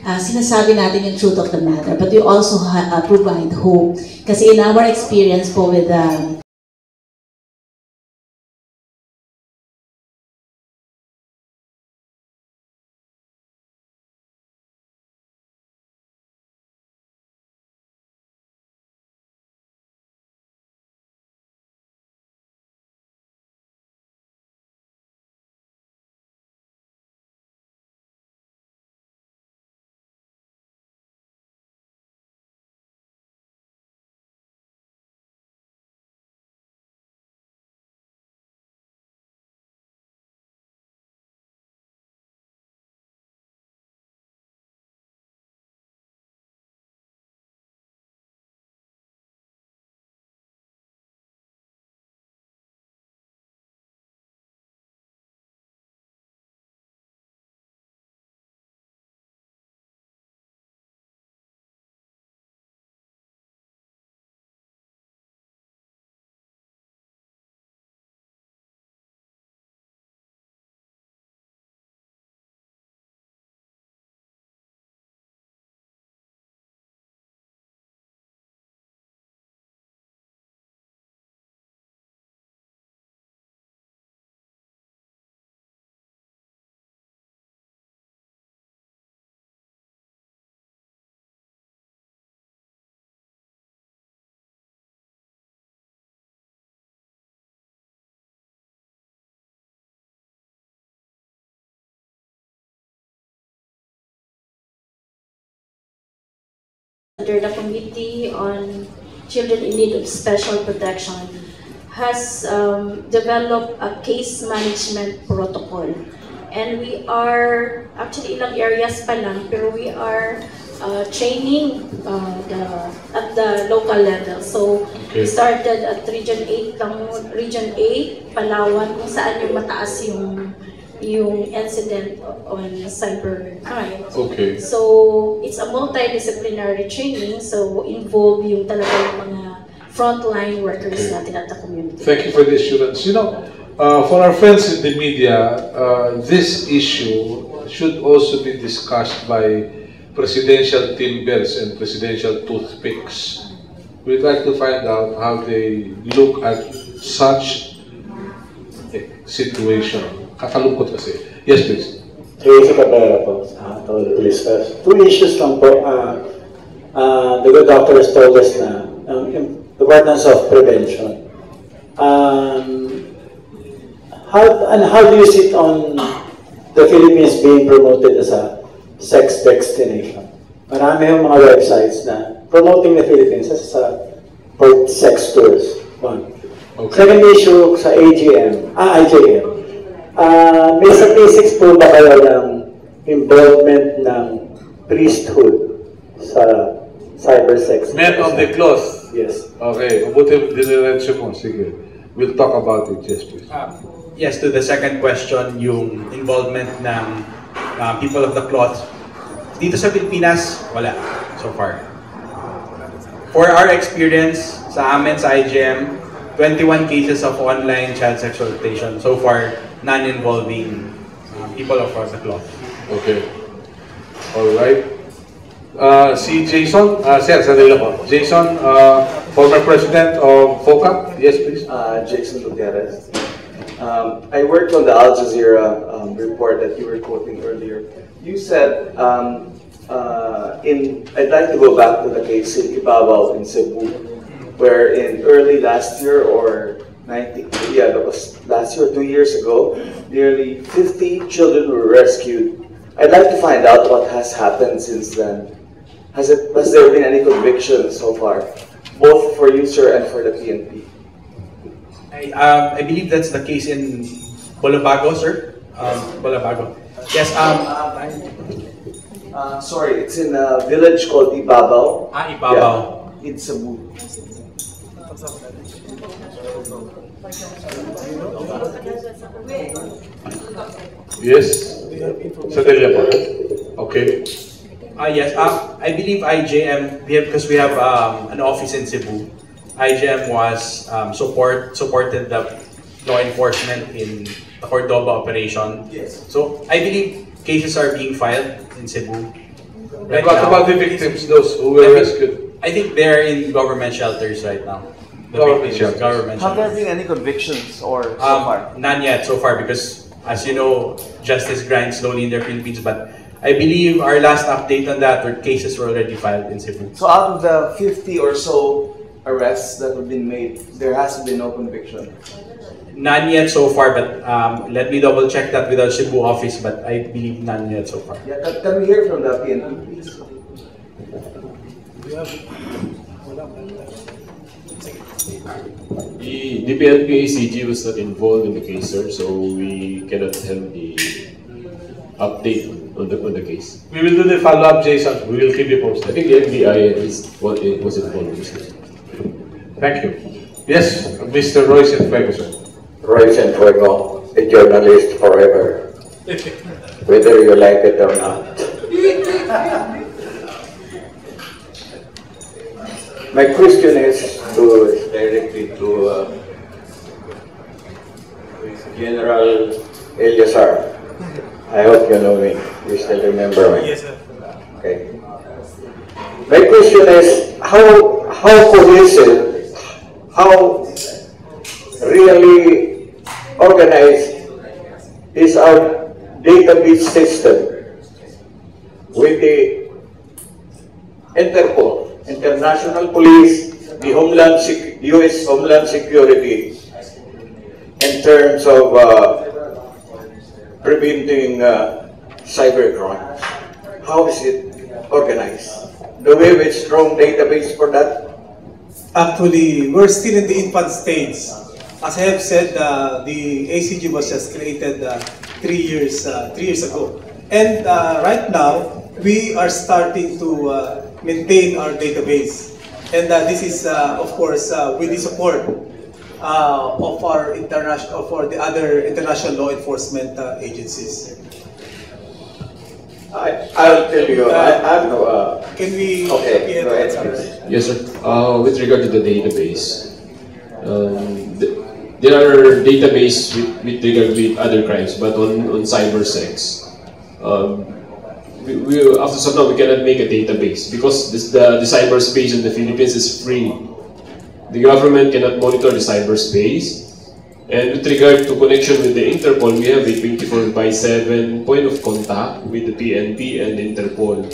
[SPEAKER 7] sinasabi natin yung truth of the matter, but we also provide hope. Kasi in our experience po with
[SPEAKER 4] under the Committee on Children in Need of Special Protection has developed a case management protocol. And we are, actually ilang areas pa lang, pero we are training at the local level. So, we started at Region 8, Region 8, Palawan, kung saan yung mataas yung incident on cybercrime.
[SPEAKER 1] Okay.
[SPEAKER 4] So, it's a multidisciplinary training, so involve yung talaga yung mga frontline workers natin at the community.
[SPEAKER 1] Thank you for the assurance. You know, for our friends in the media, this issue should also be discussed by presidential timbers and presidential toothpicks. We'd like to find out how they look at such a situation. Kakalungkot kasi. Yes, please.
[SPEAKER 10] Tracy Cabrera po, sa Police First. Two issues lang po. The good doctor has told us na the importance of prevention. How do you see it on the Philippines being promoted as a sex destination? Marami yung mga websites na promoting the Philippines as for sex tours. One. Okay. Second issue sa IJM. May statistics po ba kayo ng involvement ng priesthood sa cybersex?
[SPEAKER 1] Men of the cloth?
[SPEAKER 10] Yes.
[SPEAKER 1] Okay, mabuti diniretso mo. Sige. We'll talk about it. Yes, please.
[SPEAKER 2] Yes, to the second question, yung involvement ng people of the cloth. Dito sa Pilipinas, wala so far. For our experience, sa amin sa IGM, 21 cases of online child sexual exploitation. So far, none involving people of the cloth.
[SPEAKER 1] Okay. All right. Si Jason, sir, sandali lang po. Jason, former president of FOCAP. Yes, please.
[SPEAKER 11] Jason Gutierrez. I worked on the Al Jazeera report that you were quoting earlier. You said, I'd like to go back to the case in Ibabaw in Cebu, where in early last year or that was last year or 2 years ago, nearly 50 children were rescued. I'd like to find out what has happened since then. Has there been any conviction so far, both for you, sir, and for the PNP?
[SPEAKER 2] I believe that's the case in Bulabago, sir. Bulabago. Yes.
[SPEAKER 11] Sorry, it's in a village called Ibabaw.
[SPEAKER 2] Ibabaw.
[SPEAKER 11] Yeah, in Cebu.
[SPEAKER 1] Yes. Sandali lang po. Okay.
[SPEAKER 2] Yes. I believe IJM, because we have an office in Cebu. IJM was supported the law enforcement in the Cordoba operation.
[SPEAKER 3] Yes.
[SPEAKER 2] So I believe cases are being filed in Cebu.
[SPEAKER 1] Right. What about the victims, those who were rescued?
[SPEAKER 2] I think they're in government shelters right now.
[SPEAKER 1] Government shelters.
[SPEAKER 11] Have there been any convictions or so far?
[SPEAKER 2] None yet so far, because as you know, justice grinds slowly in the Philippines. But I believe our last update on that, were cases were already filed in Cebu.
[SPEAKER 11] So out of the 50 or so arrests that have been made, there has been no conviction?
[SPEAKER 2] None yet so far, but let me double check that with our Cebu office, but I believe none yet so far.
[SPEAKER 11] Yeah, can we hear from the PNP, please?
[SPEAKER 12] The PNP ACG was not involved in the case, sir, so we cannot have the update on the case.
[SPEAKER 1] We will do the follow-up, Jason. We will keep you posted.
[SPEAKER 12] I think the FBI was involved in this case.
[SPEAKER 1] Thank you. Yes, Mr. Royce Cienfuegos, sir.
[SPEAKER 13] Royce Cienfuegos, a journalist forever, whether you like it or not. My question is directly to General Eliazar. I hope you know me. You still remember me?
[SPEAKER 3] Yes, sir.
[SPEAKER 13] Okay. My question is how cohesive, how really organized is our database system with the Interpol, International Police, the U.S. Homeland Security, in terms of preventing cyber crimes. How is it organized? Do we have a strong database for that?
[SPEAKER 3] Actually, we're still in the infant stage. As I have said, the ACG was just created 3 years ago. And right now, we are starting to maintain our database. And this is, of course, with the support of the other international law enforcement agencies.
[SPEAKER 13] I'll tell you.
[SPEAKER 3] Can we?
[SPEAKER 13] Okay, go ahead.
[SPEAKER 12] Yes, sir. With regard to the database, there are databases with regard to other crimes, but on cyber sex, after some time we cannot make a database because the cyberspace in the Philippines is free. The government cannot monitor the cyberspace. And with regard to connection with the Interpol, we have a 24/7 point of contact with the PNP and the Interpol.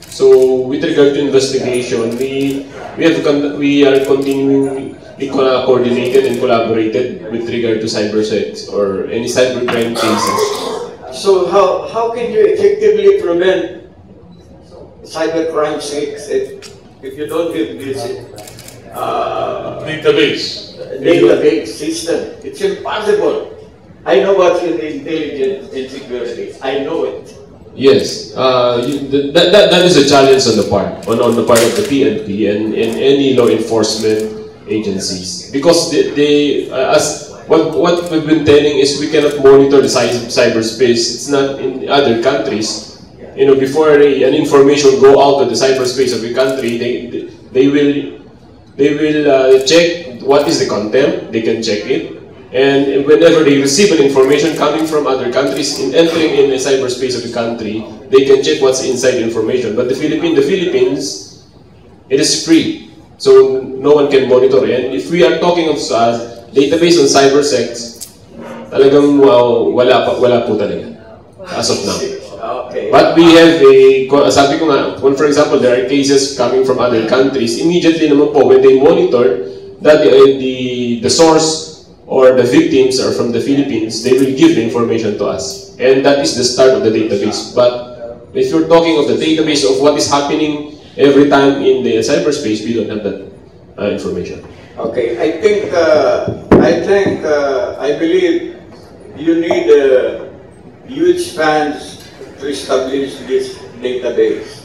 [SPEAKER 12] So with regard to investigation, we are continuing coordinated and collaborated with regard to cybersex or any cybercrime cases.
[SPEAKER 13] So how can you effectively prevent cybercrime if you don't have this database system? It's impossible. I know what's in intelligence and security. I know it.
[SPEAKER 12] Yes, that is a challenge on the part of the PNP and any law enforcement agencies, because what we've been telling is we cannot monitor the cyberspace. It's not in other countries. You know, before an information go out to the cyberspace of a country, they will check what is the content. They can check it, And whenever they receive an information coming from other countries, in entering in the cyberspace of the country, they can check what's inside the information. But the Philippines, it is free. So no one can monitor. And if we are talking of database on cybersex, talagang wala po talaga as of now.
[SPEAKER 13] Okay.
[SPEAKER 12] But we have sabi ko nga, when for example, there are cases coming from other countries, immediately naman po, when they monitor that the source or the victims are from the Philippines, they will give the information to us. And that is the start of the database. But if you're talking of the database of what is happening every time in the cyberspace, we don't have that information.
[SPEAKER 13] Okay, I believe you need huge funds to establish this database.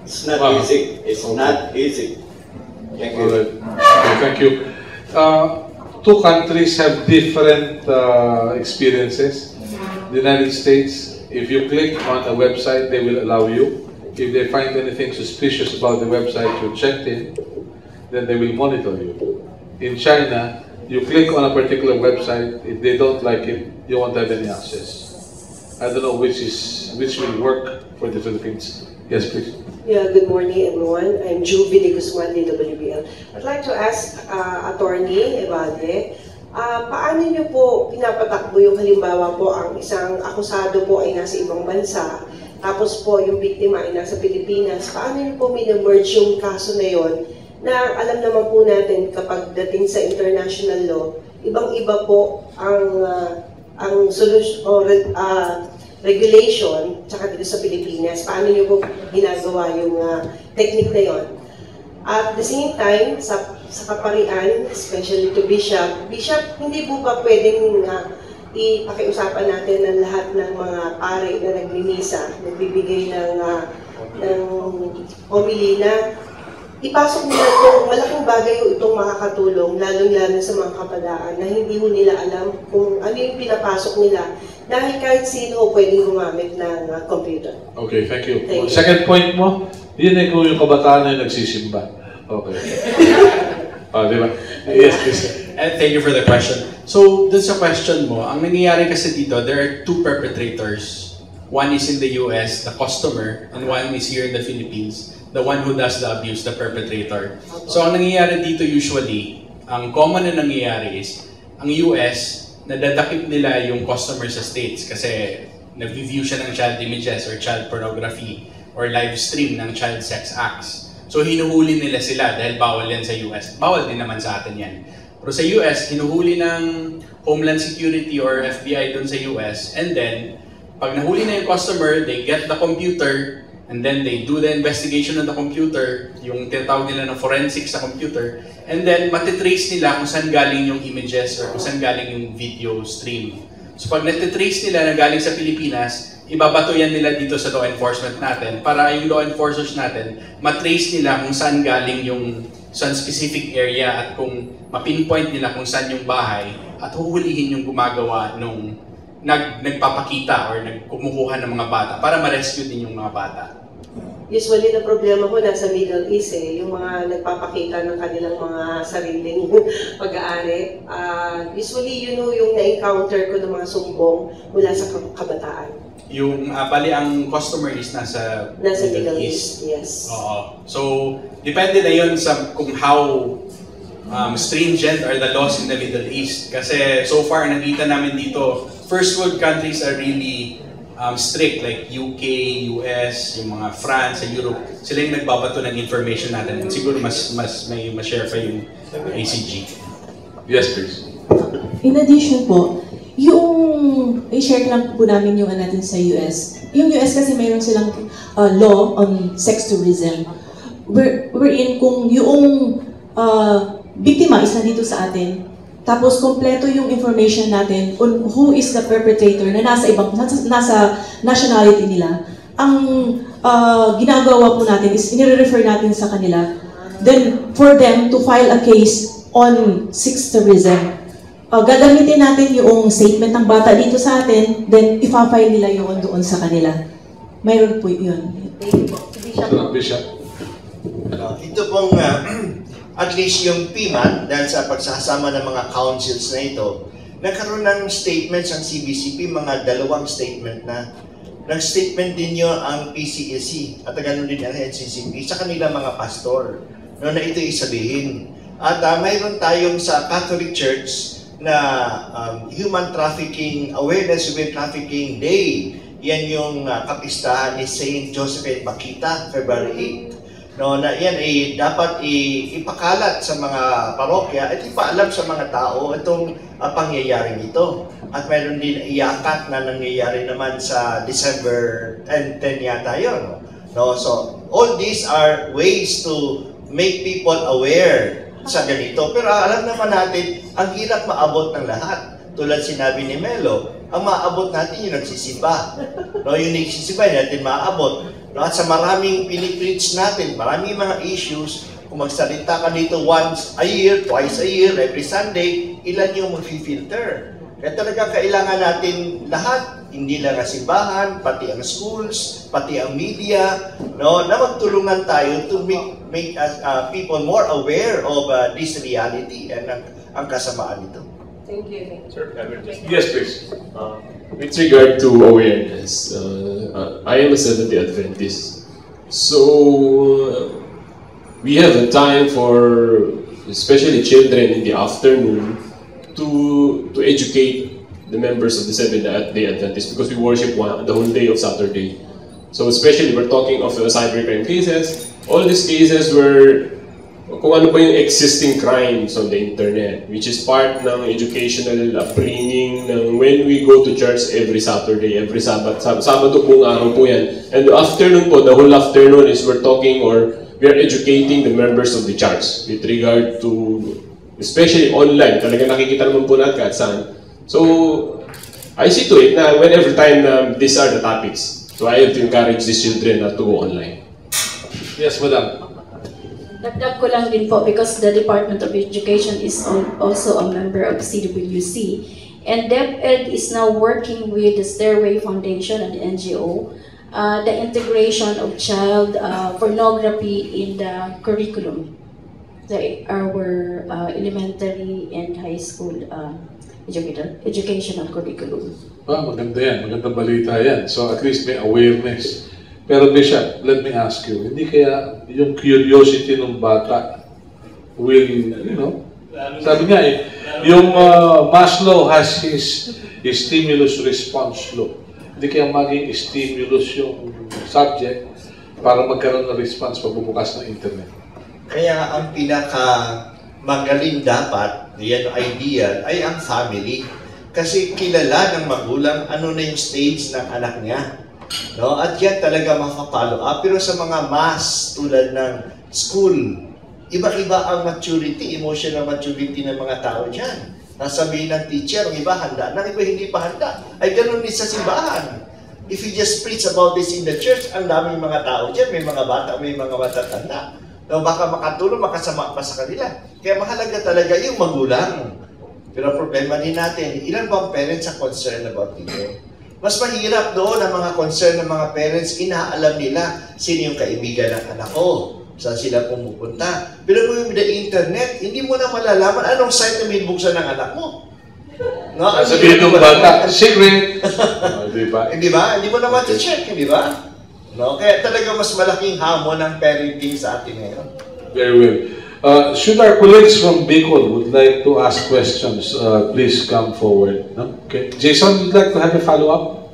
[SPEAKER 13] It's not easy. It's not easy. Thank you.
[SPEAKER 1] Okay, thank you. Two countries have different experiences. The United States, if you click on a website, they will allow you. If they find anything suspicious about the website you checked in, then they will monitor you. In China, you click on a particular website, if they don't like it, you won't have any access. I don't know which will work for the Philippines. Yes, please.
[SPEAKER 14] Yeah, good morning everyone. I'm Juvie de Guzman, DWBL. I'd like to ask Attorney Evade, paano niyo po pinapatakbo yung halimbawa po ang isang akusado po ay nasa ibang bansa, tapos po yung biktima ay nasa Pilipinas, paano niyo po mina-merge yung kaso na yon na alam naman po natin kapag dating sa international law, ibang-iba po ang solution or regulation tsaka dito sa Pilipinas. Paano niyo po ginagawa yung technique na yon? At the same time, sa kaparian, especially to Bishop, hindi po ba pwedeng ipakiusapan natin ng lahat ng mga pare na nagmimisa, nagbibigay ng homily na ipasok nila itong malaking bagay itong makakatulong, lalong-lalo sa mga kabataan na hindi ho nila alam kung ano yung pinapasok nila dahil kahit sino pwedeng gumamit ng computer.
[SPEAKER 1] Okay, thank you. Second point mo, yun ay kung yung kabataan ay nagsisimba. Okay. Diba? Yes, please.
[SPEAKER 2] And thank you for the question. So, dun sa question mo, ang nangyayari kasi dito, there are two perpetrators. One is in the US, the customer, and one is here in the Philippines, the one who does the abuse, the perpetrator. So, ang nangyayari dito usually, ang common na nangyayari is, ang US, nadadakip nila yung customer sa States kasi nag-view siya ng child images or child pornography or live stream ng child sex acts. So, hinuhuli nila sila dahil bawal yan sa US. Bawal din naman sa atin yan. Pero sa US, hinuhuli ng Homeland Security or FBI dun sa US, and then, pag nahuli na yung customer, they get the computer, and then they do the investigation on the computer, yung tinatawag nila ng forensics sa computer, and then matitrace nila kung saan galing yung images or kung saan galing yung video stream. So pag natitrace nila na galing sa Pilipinas, ibabato yan nila dito sa law enforcement natin para yung law enforcers natin matrace nila kung saan galing yung saan specific area at kung mapinpoint nila kung saan yung bahay at huhulihin yung gumagawa nung nagpapakita or kumukuha ng mga bata para ma-rescue din yung mga bata.
[SPEAKER 14] Usually, na problema ko nasa Middle East yung mga nagpapakita ng kanilang mga sariling pag-aari. Usually, yung na-encounter ko ng mga sumbong mula sa kabataan.
[SPEAKER 2] Yung, bali ang customer is nasa
[SPEAKER 14] Middle East, yes.
[SPEAKER 2] Oo. So, depende na yun sa kung how stringent are the laws in the Middle East. Kasi so far, nakita namin dito, first world countries are really strict, like UK, US, yung mga France, Europe, sila yung nagbabato ng information natin. And siguro mas may ma-share pa yung ACG.
[SPEAKER 1] Yes, please.
[SPEAKER 8] In addition po, yung i-share lang po namin yung natin sa US. Yung US kasi mayroon silang law on sex tourism. Wherein kung yung biktima is nandito sa atin, tapos kompleto yung information natin on who is the perpetrator na nasa nationality nila. Ang ginagawa po natin is inire-refer natin sa kanila. Then for them to file a case on sex tourism. Gagamitin natin yung statement ng bata dito sa atin, then ipa-file nila yun doon sa kanila. Mayroon po yun.
[SPEAKER 1] Bishop.
[SPEAKER 6] Ito pong at least yung PMAT, dahil sa pagsasama ng mga councils na ito, nagkaroon ng statements ang CBCP, mga 2 statement na. Nag-statement din nyo ang PCSC at ganoon din ang NCCP sa kanila mga pastor no, na ito isabihin. At mayroon tayong sa Catholic Church na Human Trafficking Awareness Human Trafficking Day. Yan yung kapistahan ni Saint Josephine Bakhita, February 8. No, na yan ay dapat ipakalat sa mga parokya at ipaalam sa mga tao itong pangyayaring ito. At mayroon din iyakat na nangyayari naman sa December 10 yata yun. No? So, all these are ways to make people aware sa ganito. Pero alam naman natin, ang hirap maabot ng lahat. Tulad sinabi ni Melo, ang maabot natin yung nagsisimba. No? Yung nagsisimba, natin maabot. No? At sa maraming pinipreach natin, maraming mga issues, kung magsalita ka dito once a year, twice a year, every Sunday, ilan yung mag-filter? Kaya talaga kailangan natin lahat, hindi lang ang simbahan, pati ang schools, pati ang media, no, na magtulungan tayo to make people more aware of this reality and ang kasamaan nito.
[SPEAKER 14] Thank you.
[SPEAKER 12] Sir,
[SPEAKER 1] Yes, please.
[SPEAKER 12] With regard to awareness, I am a Seventh-day Adventist. So, we have a time for, especially children in the afternoon, to educate the members of the Seventh-day Adventist because we worship the whole day of Saturday. So especially we're talking of cybercrime cases, all these cases were kung ano pa yung existing crimes on the internet, which is part ng educational upbringing ng when we go to church every Saturday, every Sabado buong araw po yan. And the afternoon po, the whole afternoon is we're talking or we are educating the members of the church with regard to especially online, talaga nakikita naman po natin kahit saan. So, I see to it na whenever time these are the topics. So, I have to encourage these children not to go online.
[SPEAKER 1] Yes, Madam.
[SPEAKER 4] Dagdag ko lang din po because the Department of Education is also a member of CWC. And DepEd is now working with the Stairway Foundation and the NGO, the integration of child pornography in the curriculum. Our elementary and high school educational curriculum.
[SPEAKER 1] Maganda yan. Magandang balita yan. So at least may awareness. Pero Bishop, let me ask you, hindi kaya yung curiosity ng bata will, sabi nga yung Maslow has his stimulus response law. Hindi kaya maging stimulus yung subject para magkaroon ng response pagbubukas ng internet.
[SPEAKER 6] Kaya ang pinaka-magaling dapat, yan ideal, ay ang family. Kasi kilala ng magulang ano na yung stage ng anak niya. No? At yan talaga mapapalo up. Pero sa mga mass tulad ng school, iba-iba ang maturity, emotional maturity ng mga tao dyan. Nasabihin ng teacher, ang iba handa, ng iba hindi pa handa. Ay ganun din sa simbahan. If you just preach about this in the church, ang daming mga tao dyan, may mga bata, may mga matatanda. No, baka makatulong, makasama pa sa kanila. Kaya mahalaga talaga yung magulang. Pero problema din natin, ilan bang parents ang concerned about ito? Mas mahirap doon ang mga concern ng mga parents, inaalam nila sino yung kaibigan ng anak ko, saan sila pumupunta. Pero kung yung the internet, hindi mo na malalaman anong site na binubuksan ng anak mo. No?
[SPEAKER 1] Sabihin ng bata, secret.
[SPEAKER 6] Hindi ba? Hindi mo naman check, hindi ba? No? Kaya talaga mas malaking hamon ng parenting sa atin ngayon.
[SPEAKER 1] Very well. Should our colleagues from Bicol would like to ask questions, please come forward. No? Okay. Jason, would like to have a follow-up?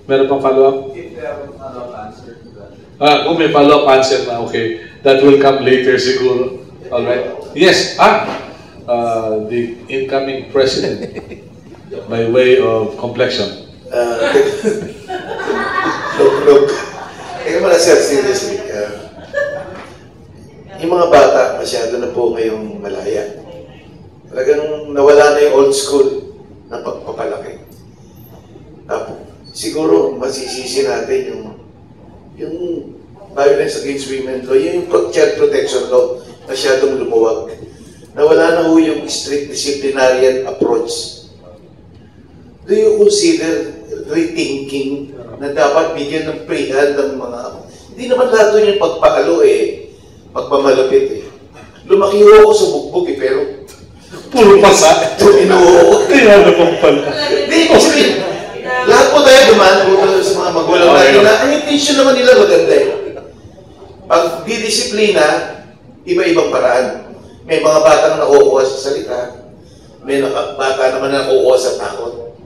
[SPEAKER 1] Meron pang follow-up?
[SPEAKER 15] If there was a follow-up answer to that.
[SPEAKER 1] Kung may follow-up answer na, okay. That will come later siguro. Alright. Yes, the incoming president by way of complexion.
[SPEAKER 16] Look. Teka muna sir, seriously. Yung mga bata, masyado na po ngayong malaya. Talagang nawala na yung old school na pagpapalaki. Tapos, siguro masisisi natin yung violence against women law, yung child protection law, masyadong lumuwag. Nawala na ho yung strict disciplinarian approach. Do you consider rethinking na dapat bigyan ng pre-hand ng mga... Hindi naman lahat doon yung pagpaalo pagpamalapit Lumaki ako sa bugbog eh, pero
[SPEAKER 1] puro pasa.
[SPEAKER 16] Inuho.
[SPEAKER 1] Kaya na pang pala.
[SPEAKER 16] Hindi, kasi lahat po tayo dumaan po sa mga magulang natin na ang intention naman nila maganda eh. Pag didisiplina, iba-ibang paraan. May mga batang nakukuha sa salita, may bata naman na nakukuha sa takot,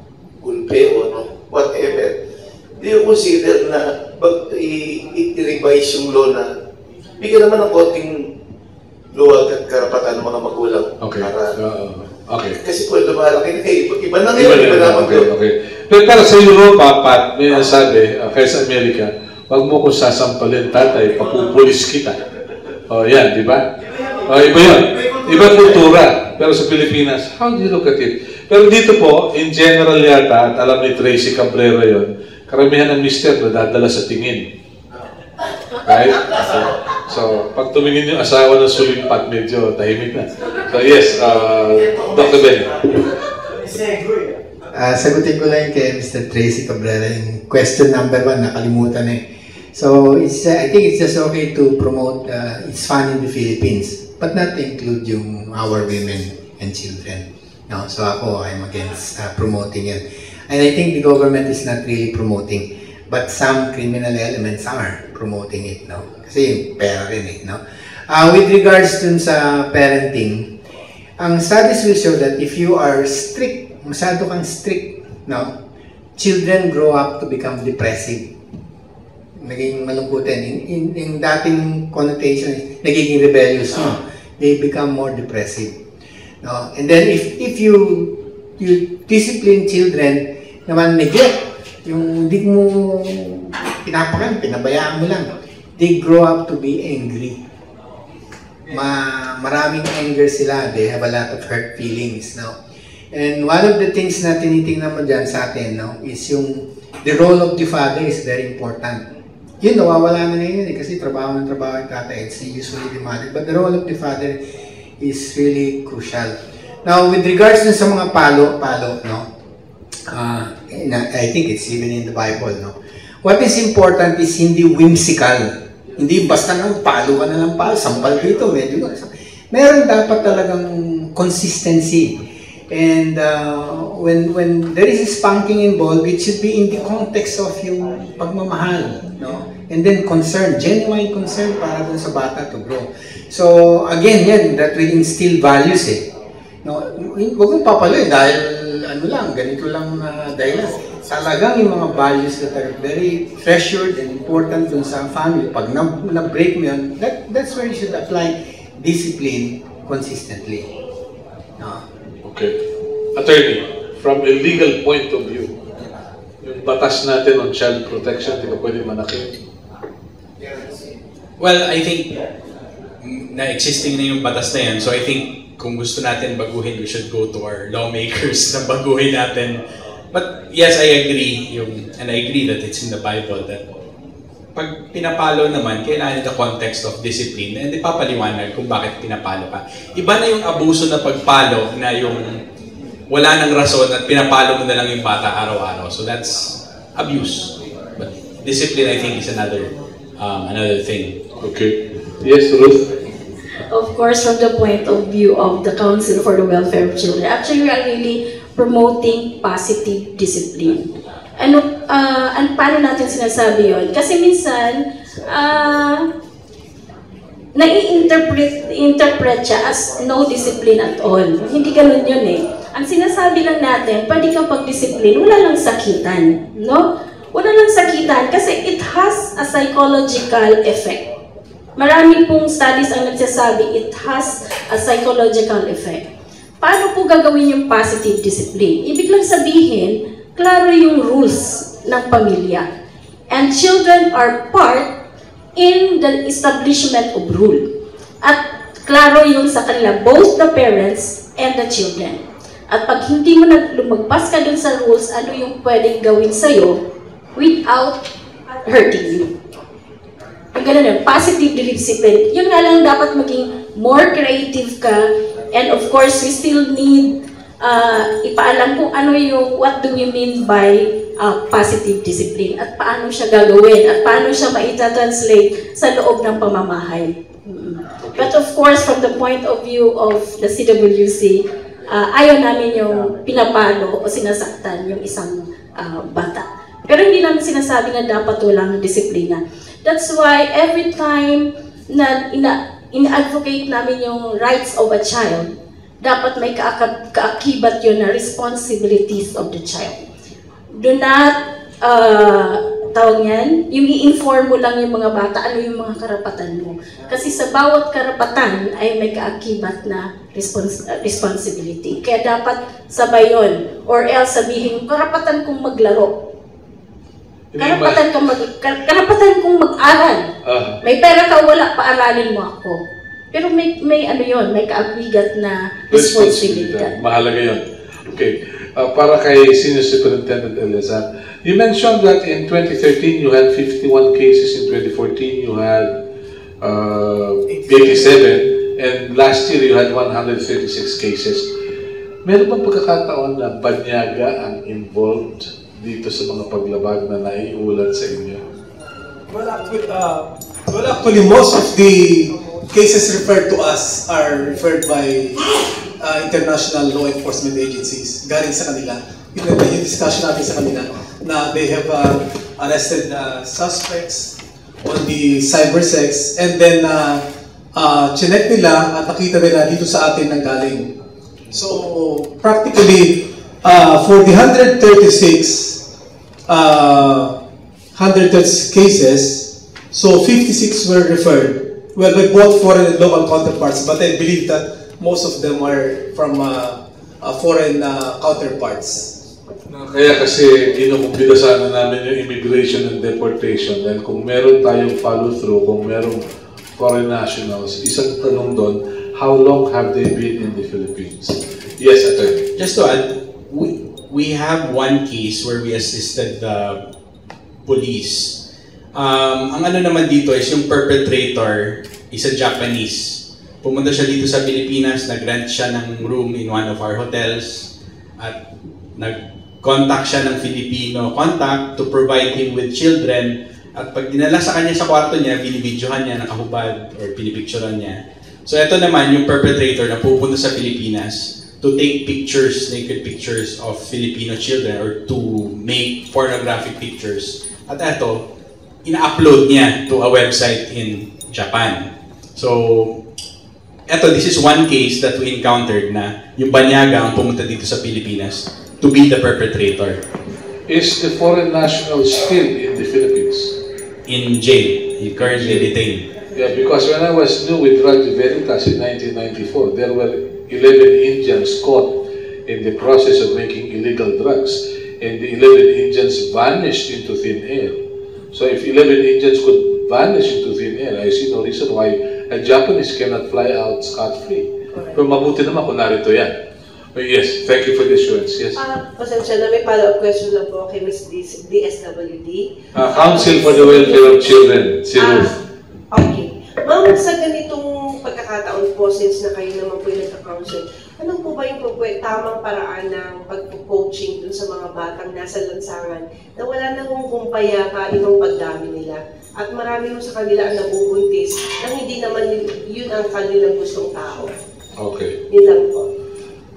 [SPEAKER 16] gulpe o no, whatever. Do you consider na i-revise yung law na bigyan naman ng konting luwag at karapatan ng mga magulang?
[SPEAKER 1] Okay.
[SPEAKER 16] Para,
[SPEAKER 1] okay.
[SPEAKER 16] kasi po lumalaki na kayo. Iba na ngayon, iba na
[SPEAKER 1] okay. Pero sa Europa, Pat, may nasabi, kaya sa Amerika, wag mo ko sasampalin, tatay, papupulis kita. O, yan, di ba? Iba yun. Iba kultura. Pero sa Pilipinas, how do you look at it? Pero dito po, in general yata, at alam ni Tracy Cabrera yun, karamihan ng mister na dadala sa tingin. Right? So, pag tumingin yung asawa ng sulimpat, medyo tahimik na. So, yes, Dr. Ben.
[SPEAKER 17] Sagutin ko lang kay Mr. Tracy Cabrera yung question number 1, nakalimutan eh. So, I think it's just okay to promote It's Fun in the Philippines, but not to include yung our women and children. No? So ako, I'm against promoting it. And I think the government is not really promoting, but some criminal elements are promoting it. No? Kasi yung pera rin eh. No? With regards dun sa parenting, ang studies will show that if you are strict, masyado kang strict, no? Children grow up to become depressive. Naging malungkutin. In dating connotation, nagiging rebellious, no? They become more depressive. No? And then if you discipline children, naman neglect, yung hindi mo pinapakan, pinabayaan mo lang, they grow up to be angry. Maraming anger sila, they have a lot of hurt feelings. No? And one of the things na tinitingnan mo dyan sa atin, no, is yung the role of the father is very important. Yun, nawawala na ngayon eh, kasi trabaho ng trabaho yung tatay, it's usually the mother. But the role of the father is really crucial. Now, with regards to sa mga palo, no, I think it's even in the Bible, no. What is important is hindi whimsical. Hindi basta nang palo ka na lang palo, sampal dito, medyo. Meron dapat talagang consistency. And when there is spanking involved, it should be in the context of yung pagmamahal, no? And then concern, genuine concern para dun sa bata to grow. So again, yan, that will instill values eh. No, huwag mong papaloy dahil ano lang, ganito lang dahilan. Talagang yung mga values that are very treasured and important dun sa family, pag na-break mo yun, that's where you should apply discipline consistently. No?
[SPEAKER 1] Okay. Attorney, from a legal point of view, yung batas natin on child protection, di ba pwede manakit?
[SPEAKER 2] Well, I think na-existing na yung batas na yan. So I think kung gusto natin baguhin, we should go to our lawmakers na baguhin natin. But yes, I agree, and I agree that it's in the Bible that pag pinapalo naman, kailangan the context of discipline and ipapaliwanag kung bakit pinapalo ka. Iba na yung abuso na pagpalo na yung wala nang rason at pinapalo mo na lang yung bata araw-araw. So that's abuse. But discipline, I think, is another thing.
[SPEAKER 1] Okay. Yes, Ruth?
[SPEAKER 4] Of course, from the point of view of the Council for the Welfare of Children, actually we are really promoting positive discipline. Ano, paano natin sinasabi yun? Kasi minsan, nai-interpret siya as no discipline at all. Hindi ganun yun eh. Ang sinasabi lang natin, pwede kang pag-discipline, wala lang sakitan. No? Wala lang sakitan kasi it has a psychological effect. Marami pong studies ang nagsasabi it has a psychological effect. Paano po gagawin yung positive discipline? Ibig lang sabihin, klaro yung rules ng pamilya. And children are part in the establishment of rule. At klaro yung sa kanila, both the parents and the children. At pag hindi mo lumagpas ka dun sa rules, ano yung pwedeng gawin sa'yo without hurting you. Yung ganun yun, positive discipline. Yun nga lang dapat maging more creative ka. And of course, we still need ipaalam kung ano yung, what do we mean by positive discipline at paano siya gagawin at paano siya maita-translate sa loob ng pamamahay. But of course, from the point of view of the CWC, ayaw namin yung pinapalo o sinasaktan yung isang bata. Pero hindi namin sinasabi na dapat walang disiplina. That's why every time na ina-advocate namin yung rights of a child, dapat may kaakibat yun na responsibilities of the child. Do not, tawag yan, yung i-inform mo lang yung mga bata, ano yung mga karapatan mo. Kasi sa bawat karapatan ay may kaakibat na responsibility. Kaya dapat sabay yun. Or else sabihin, karapatan kong maglaro. Karapatan kong mag-aral. May pera ka, wala, paaralin mo ako. Pero may ano yun, may kaakibat na responsibility.
[SPEAKER 1] Mahalaga yun. Okay. Para kay Senior Superintendent Eleazar, you mentioned that in 2013 you had 51 cases, in 2014 you had 87, and last year you had 136 cases. Meron bang pagkakataon na banyaga ang involved dito sa mga paglabag na naiulat sa inyo?
[SPEAKER 3] Well, actually, most of the cases referred to us are referred by international law enforcement agencies. Galing sa kanila. Yung discussion natin sa kanila na they have arrested suspects on the cyber sex, and then chinek nila at nakita nila dito sa atin nang galing. So practically for the 136 cases, so 56 were referred. Well, by both foreign and local counterparts, but I believe that most of them are from foreign counterparts.
[SPEAKER 1] Kaya kasi kinukumpida sana namin yung immigration and deportation, dahil kung meron tayong follow-through, kung merong foreign nationals, isang tanong doon, how long have they been in the Philippines? Yes, Attorney.
[SPEAKER 2] Just to add, we have one case where we assisted the police. Ang ano naman dito is yung perpetrator is a Japanese. Pumunta siya dito sa Pilipinas, nag-rent siya ng room in one of our hotels at nag-contact siya ng Filipino contact to provide him with children, at pag dinala sa kanya sa kwarto niya, binibidyohan niya, nakahubad or pinipicturean niya. So ito naman yung perpetrator na pupunta sa Pilipinas to take pictures, naked pictures of Filipino children or to make pornographic pictures. At ito, ina-upload niya to a website in Japan. So this is one case that we encountered na yung banyaga ang pumunta dito sa Pilipinas to be the perpetrator.
[SPEAKER 1] Is the foreign national still in the Philippines?
[SPEAKER 2] In jail. He currently detained.
[SPEAKER 1] Yeah, because when I was new with Radio Veritas in 1994, there were 11 Indians caught in the process of making illegal drugs, and the 11 Indians vanished into thin air. So if 11 Indians could vanish into thin air, I see no reason why a Japanese cannot fly out scot-free. Pero mabuti naman kung narito yan. Yes, thank you for the assurance. Yes.
[SPEAKER 14] Pasensya na, may follow-up question lang po kay Ms. DSWD.
[SPEAKER 1] Council for the Welfare of Children, si Ruth.
[SPEAKER 14] Okay. Ma'am, sa ganitong pagkakataon po, since na kayo naman po yung nagka-council, ano po ba yung tamang paraan ng pag-coaching dun sa mga batang nasa lansangan na wala nang humpaya ka itong pagdami nila? At marami mo sa kanila ang nabubuntis nang hindi naman yun ang kanilang gustong tao.
[SPEAKER 1] Okay.
[SPEAKER 14] Yun lang po.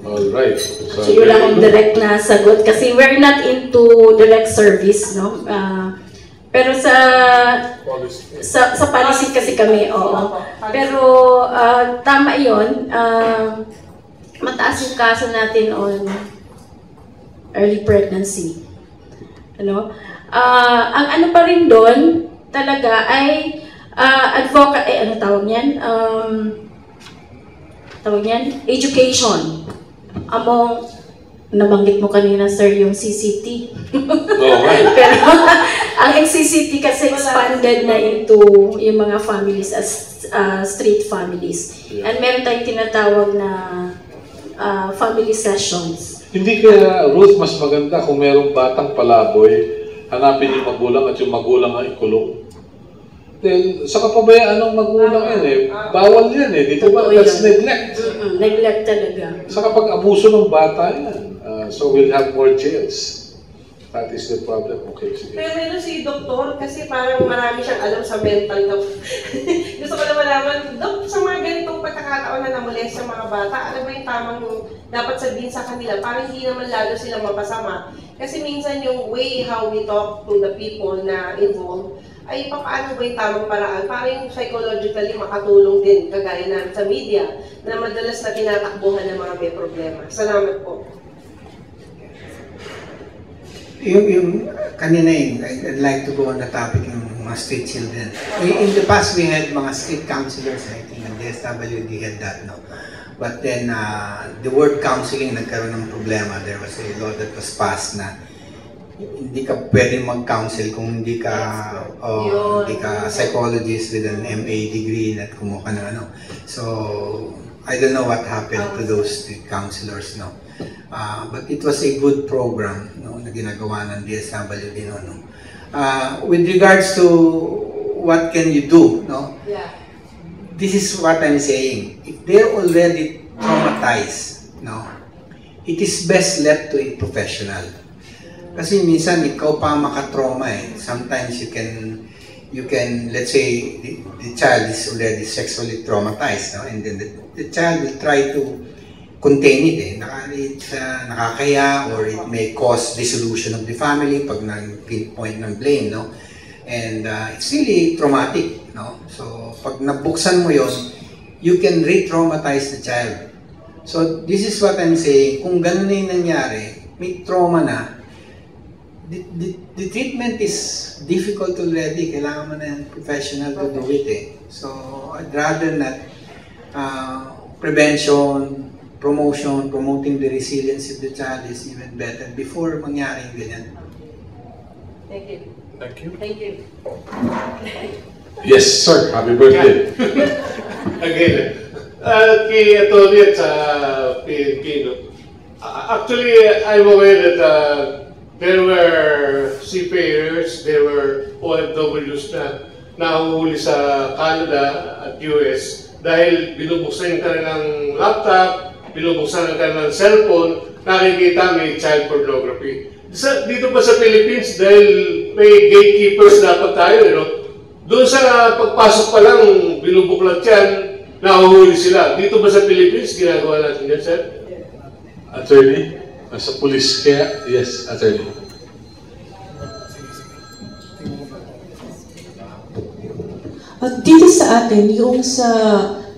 [SPEAKER 1] Alright.
[SPEAKER 4] So yun lang ang direct na sagot kasi we're not into direct service, no? Pero sa policy kasi kami, oo. Pero tama yun. Mataas yung kaso natin on early pregnancy. Ano? Ang ano pa rin doon, talaga ay ano tawag niyan? Education. Among, nabanggit mo kanina, sir, yung CCT. Pero ang CCT kasi expanded na into yung mga families as street families. And meron tayong tinatawag na family sessions.
[SPEAKER 1] Hindi kaya, Ruth, mas maganda kung merong batang palaboy, hanapin yung magulang at yung magulang ang ikulong. Dahil sa kapabayaan ng magulang yan eh, bawal yan eh, dito ba? That's neglect.
[SPEAKER 4] Neglect talaga.
[SPEAKER 1] Sa kapag abuso ng bata yan, so we'll have more jails. That is the problem. Okay, sige.
[SPEAKER 14] Pero meron si Doktor kasi parang marami siyang alam sa mental health. Gusto ko na malaman, Dok, sa mga nagkakataon na namulis sa mga bata, ano ba yung tamang dapat sabihin sa kanila para hindi naman lalo sila mapasama. Kasi minsan yung way how we talk to the people na involved, ay paano ba yung tamang paraan para yung psychologically makatulong din, kagaya na sa media, na madalas na tinatakbuhan ng mga may problema. Salamat po.
[SPEAKER 17] Yung kanina I'd like to go on the topic ng mga street children. In the past, we had mga street counselors, I think, and DSWD had that, no? But then, the word counseling nagkaroon ng problema. There was a law that was passed na hindi ka pwedeng mag-counsel kung hindi ka psychologist with an MA degree at kumuha ka ng ano. So, I don't know what happened to those street counselors, no? But it was a good program, no, na ginagawa ng DSWD, no? With regards to what can you do, no?
[SPEAKER 14] Yeah.
[SPEAKER 17] This is what I'm saying. If they're already traumatized, no, it is best left to a professional. Kasi minsan ikaw pa makatrauma eh. Sometimes you can, let's say, the child is already sexually traumatized, no? And then the child will try to contain it eh. Nakakaya, or it may cause dissolution of the family pag nag-pinpoint ng blame, no? And it's really traumatic, no? So pag nabuksan mo yon, you can re-traumatize the child. So this is what I'm saying. Kung ganun na yung nangyari, may trauma na, the treatment is difficult already. Kailangan mo na professional to do it eh. So I'd rather not prevention, promotion, promoting the resilience of the child is even better before mangyaring ganyan.
[SPEAKER 14] Thank you.
[SPEAKER 1] Thank you.
[SPEAKER 14] Thank you.
[SPEAKER 1] Yes, sir. Happy birthday.
[SPEAKER 9] Again, kay Atty. at sa PNP, no? Actually, I'm aware that there were seafarers, there were OFWs na nahuhuli sa Canada at US dahil binubuksan yung kanilang laptop, binubuksan ang kanilang cellphone, nakikita may child pornography. Dito ba sa Philippines, dahil may gatekeepers dapat tayo, no? Doon sa pagpasok pa lang, binubuklat yan, nahuhuli sila. Dito ba sa Philippines, ginagawa natin yan, sir?
[SPEAKER 1] Attorney? Sa police kaya? Yes, attorney.
[SPEAKER 8] Dito sa atin, yung sa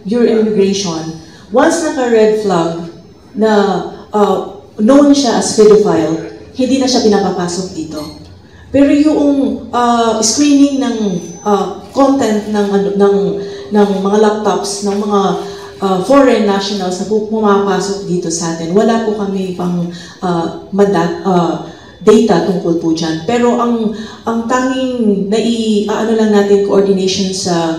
[SPEAKER 8] your immigration, once naka-red flag na known siya as pedophile, hindi na siya pinapapasok dito. Pero yung screening ng content ng mga laptops, ng mga foreign nationals na pumapasok dito sa atin, wala po kami pang data tungkol po dyan. Pero ang tanging ano lang natin, coordination sa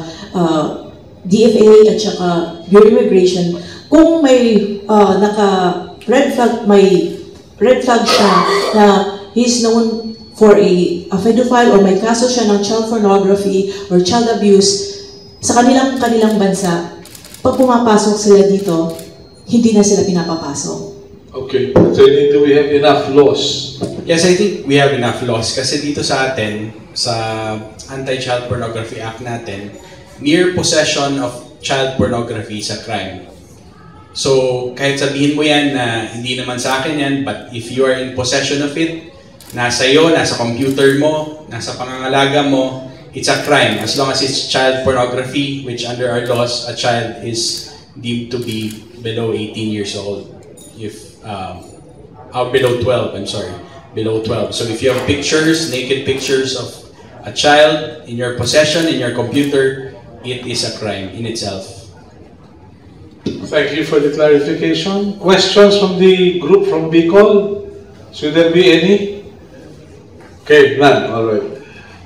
[SPEAKER 8] DFA at saka Bureau Immigration, kung may red flag siya na he's known for a pedophile or may kaso siya ng child pornography or child abuse sa kanilang bansa, pag pumapasok sila dito, hindi na sila pinapapasok.
[SPEAKER 1] Okay. So do we have enough laws?
[SPEAKER 2] Yes, I think we have enough laws kasi dito sa atin, sa Anti-Child Pornography Act natin, mere possession of child pornography is a crime. So, kahit sabihin mo yan na hindi naman sa akin yan, but if you are in possession of it, nasa iyo, nasa computer mo, nasa pangangalaga mo, it's a crime. As long as it's child pornography, which under our laws, a child is deemed to be below 18 years old. If, below 12, I'm sorry. Below 12. So if you have pictures, naked pictures of a child in your possession, in your computer, it is a crime in itself.
[SPEAKER 1] Thank you for the clarification. Questions from the group from Bicol? Should there be any? Okay, none. All right.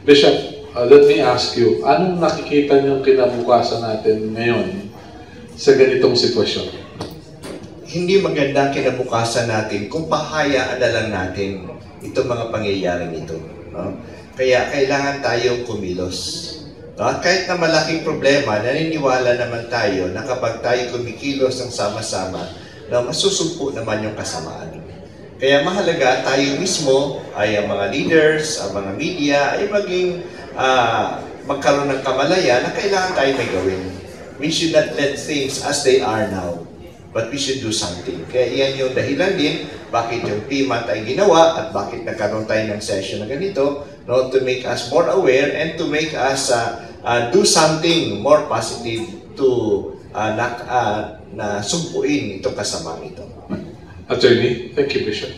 [SPEAKER 1] Bishop, let me ask you, anong nakikita niyong kinabukasan natin ngayon sa ganitong sitwasyon?
[SPEAKER 6] Hindi maganda ang kinabukasan natin kung pahayaan na lang natin itong mga pangyayaring ito. No? Kaya kailangan tayong kumilos. No? At kahit na malaking problema, naniniwala naman tayo na kapag tayo kumikilos ng sama-sama, na masusumpo naman yung kasamaan. Kaya mahalaga tayo mismo ay ang mga leaders, ang mga media, ay maging magkaroon ng kamalaya na kailangan tayo may gawin. we should not let things as they are now. But we should do something. Kaya yan yung dahilan din bakit yung PMAT ay ginawa at bakit nagkaroon tayo ng session na ganito, no, to make us more aware and to make us do something more positive to na sumpuin itong kasamang ito.
[SPEAKER 1] Attorney, thank you, Bishop.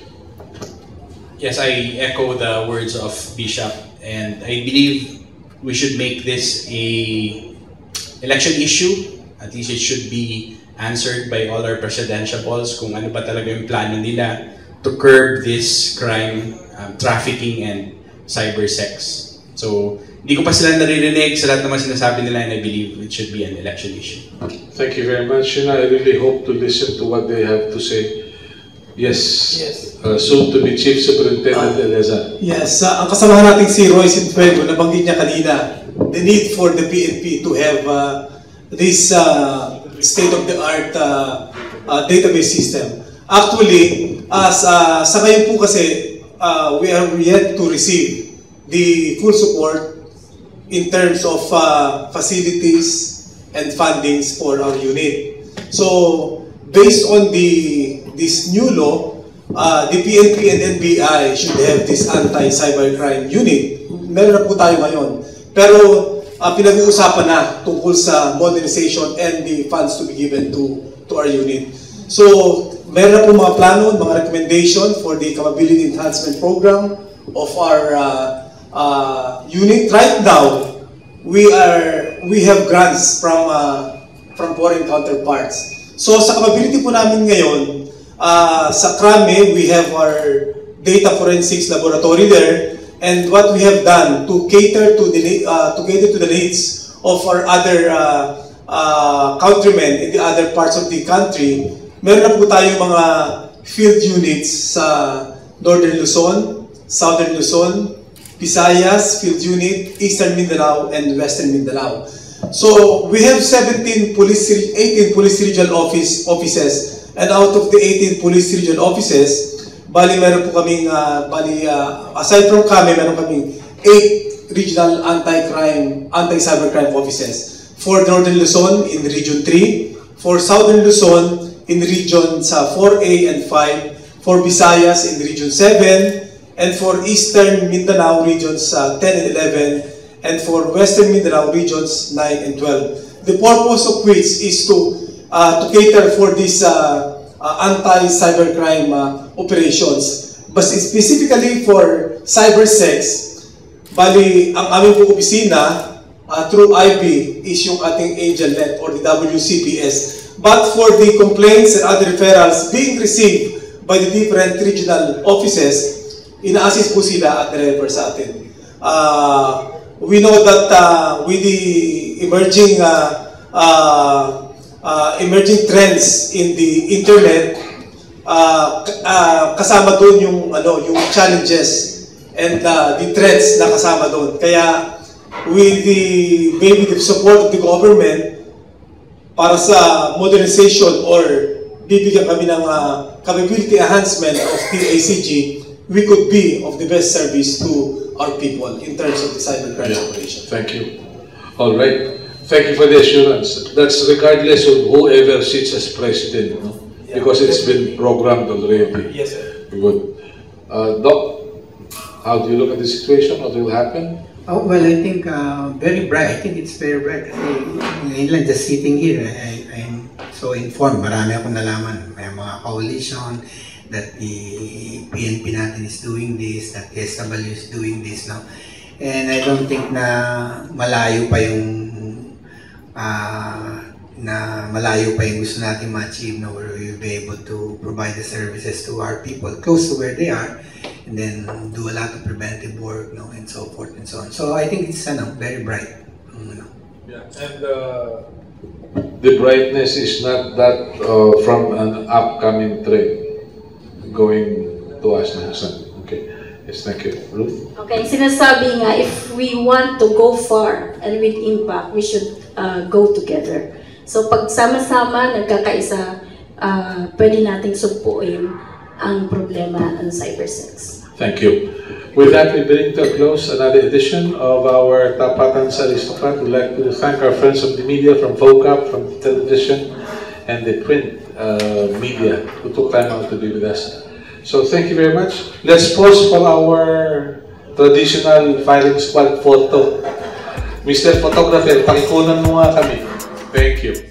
[SPEAKER 2] Yes, I echo the words of Bishop, and I believe we should make this a election issue. At least it should be answered by all our presidential polls kung ano ba talaga yung plano nila to curb this crime, trafficking and cyber sex. So, hindi ko pa sila naririnig sa lahat naman sinasabi nila, and I believe it should be an election issue.
[SPEAKER 1] Thank you very much. And I really hope to listen to what they have to say. Yes. Soon to be Chief Superintendent Eleza.
[SPEAKER 3] Yes, ang kasamahan natin si Roy Sinfuego, nabanggit niya kanina, the need for the PNP to have this state-of-the-art database system. Actually, sa ngayon po kasi, we are yet to receive the full support in terms of facilities and fundings for our unit. So, based on this new law, the PNP and NBI should have this anti-cybercrime unit. Meron na po tayo ngayon. Pero, pinag-uusapan na tungkol sa modernization and the funds to be given to our unit. So, meron na po mga plano, mga recommendation for the capability enhancement program of our unit. Right now, we have grants from foreign counterparts. So, sa capability po namin ngayon, sa CRAME, we have our data forensics laboratory there. And what we have done to cater to the needs of our other countrymen in the other parts of the country, meron na po tayong mga field units sa Northern Luzon, Southern Luzon, Visayas field unit, Eastern Mindanao, and Western Mindanao. So we have 18 police regional offices, and out of the 18 police regional offices, bali meron po kaming, aside from kami, meron kaming 8 regional anti-cybercrime offices. For Northern Luzon in Region 3, for Southern Luzon in Region 4A and 5, for Visayas in Region 7, and for Eastern Mindanao Regions 10 and 11, and for Western Mindanao Regions 9 and 12. The purpose of which is to cater for this anti-cybercrime operations. But specifically for cyber sex, bali ang aming po opisina through IB is yung ating AngelNet or the WCPS. But for the complaints and other referrals being received by the different regional offices, ina-assist po sila at the refer sa atin. We know that with the emerging trends in the internet, kasama doon yung challenges and the threats na kasama doon. Kaya with maybe the support of the government para sa modernization or bibigyan kami ng capability enhancement of TACG, we could be of the best service to our people in terms of the cybercrime operation.
[SPEAKER 1] Thank you. All right. Thank you for the assurance. That's regardless of whoever sits as president, no? Because it's been programmed already.
[SPEAKER 3] Yes, sir.
[SPEAKER 1] Good. Doc, how do you look at the situation? What will happen?
[SPEAKER 17] Oh, well, I think very bright. I think it's very bright. Kasi just sitting here, I'm so informed. Marami akong nalaman. May mga coalition that the PNP natin is doing this, that SW is doing this now. And I don't think na malayo pa yung gusto natin ma-achieve, na where we'll be able to provide the services to our people close to where they are, and then do a lot of preventive work, and so forth and so on. So I think it's very bright.
[SPEAKER 1] Yeah, and the brightness is not that from an upcoming trend going to us na. Okay. Yes, thank you. Ruth?
[SPEAKER 4] Okay, sinasabi nga, if we want to go far and with impact, we should go together. So pag sama-sama, nagkakaisa, pwede nating sumpuin ang problema ng cybersex.
[SPEAKER 1] Thank you. With that, we bring to a close another edition of our Tapatan sa Aristocrat. We'd like to thank our friends of the media from VOCAP, from the television, and the print media who took time out to be with us. So thank you very much. Let's pause for our traditional firing squad photo. Mr. Photographer, pakikunan mo nga kami. Thank you.